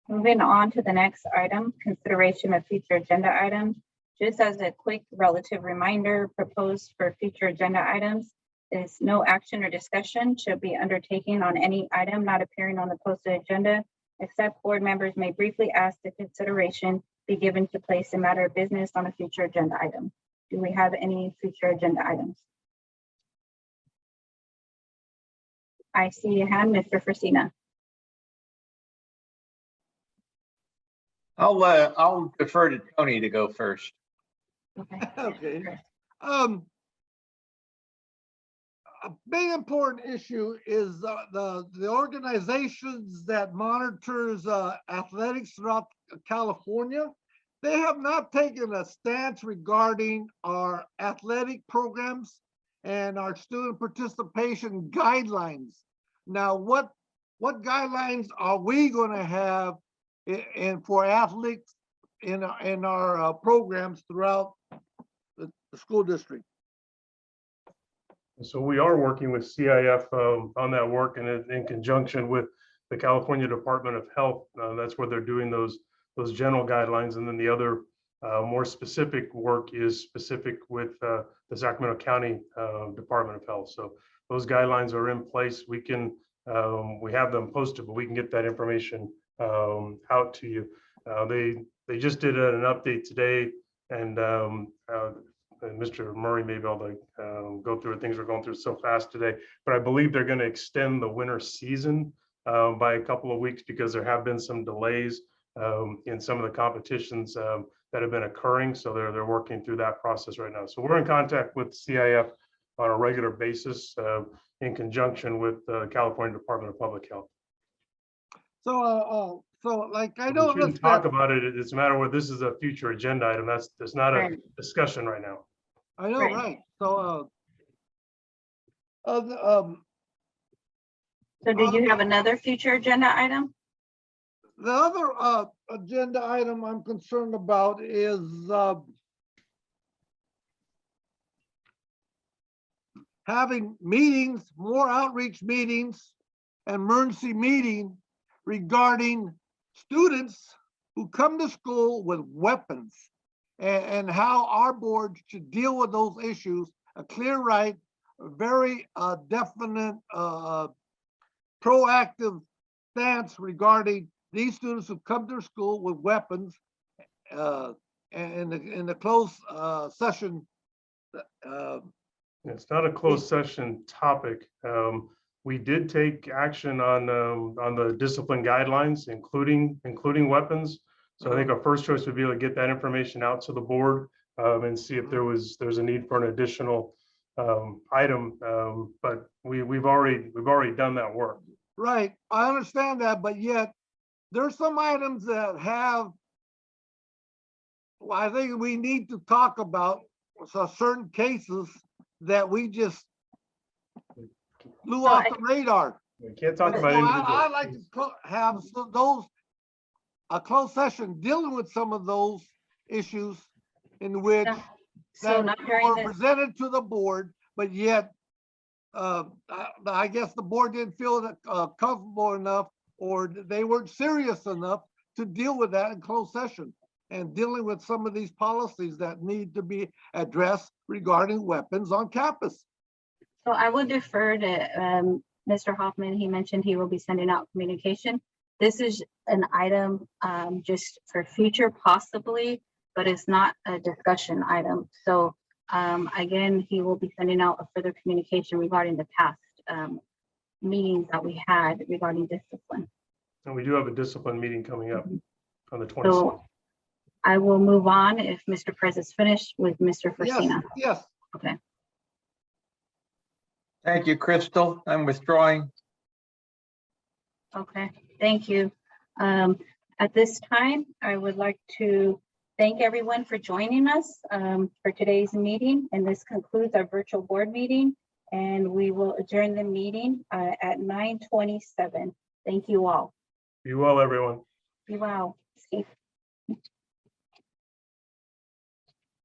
Moving on to the next item, consideration of future agenda items. Just as a quick relative reminder, proposed for future agenda items is no action or discussion should be undertaken on any item not appearing on the posted agenda, except board members may briefly ask the consideration be given to place a matter of business on a future agenda item. Do we have any future agenda items? I see a hand, Mr. Forcina. I'll defer to Tony to go first. Okay. Okay. A big important issue is the organizations that monitors athletics throughout California. They have not taken a stance regarding our athletic programs and our student participation guidelines. Now, what guidelines are we going to have for athletes in our programs throughout the school district? So we are working with CIF on that work, and in conjunction with the California Department of Health. That's where they're doing those general guidelines, and then the other more specific work is specific with the Sacramento County Department of Health. So those guidelines are in place. We have them posted, but we can get that information out to you. They just did an update today, and Mr. Murray may be able to go through things we're going through so fast today, but I believe they're going to extend the winter season by a couple of weeks because there have been some delays in some of the competitions that have been occurring. So they're working through that process right now. So we're in contact with CIF on a regular basis in conjunction with the California Department of Public Health. So like, I We know. shouldn't talk about it. It's a matter of this is a future agenda item. That's not a Right. discussion right now. I know, Right. right? So, So did you have another future agenda item? the other agenda item I'm concerned about is having meetings, more outreach meetings, emergency meeting regarding students who come to school with weapons and how our board should deal with those issues. A clear right, a very definite proactive stance regarding these students who come to school with weapons in the closed session. It's not a closed session topic. We did take action on the discipline guidelines, including weapons. So I think our first choice would be to get that information out to the board and see if there's a need for an additional item. But we've already done that work. Right, I understand that, but yet there's some items that have, well, I think we need to talk about certain cases that we just flew off the radar. We can't talk So about I individual. like to have a closed session dealing with some of those issues in which So that not during were this, presented to the board, but yet I guess the board didn't feel that comfortable enough, or they weren't serious enough to deal with that in closed session and dealing with some of these policies that need to be addressed regarding weapons on campus. so I would defer to Mr. Hoffman. He mentioned he will be sending out communication. This is an item just for future possibly, but it's not a discussion item. So again, he will be sending out a further communication regarding the past meetings that we had regarding discipline. And we do have a discipline meeting coming up on the 26th. So I will move on if Mr. Perez is finished with Mr. Yes, Fresina. yes. Okay. Thank you, Crystal. I'm withdrawing. Okay, thank you. At this time, I would like to thank everyone for joining us for today's meeting. And this concludes our virtual board meeting. And we will adjourn the meeting at 9:27. Thank you all. Be well, everyone. Be well. Steve.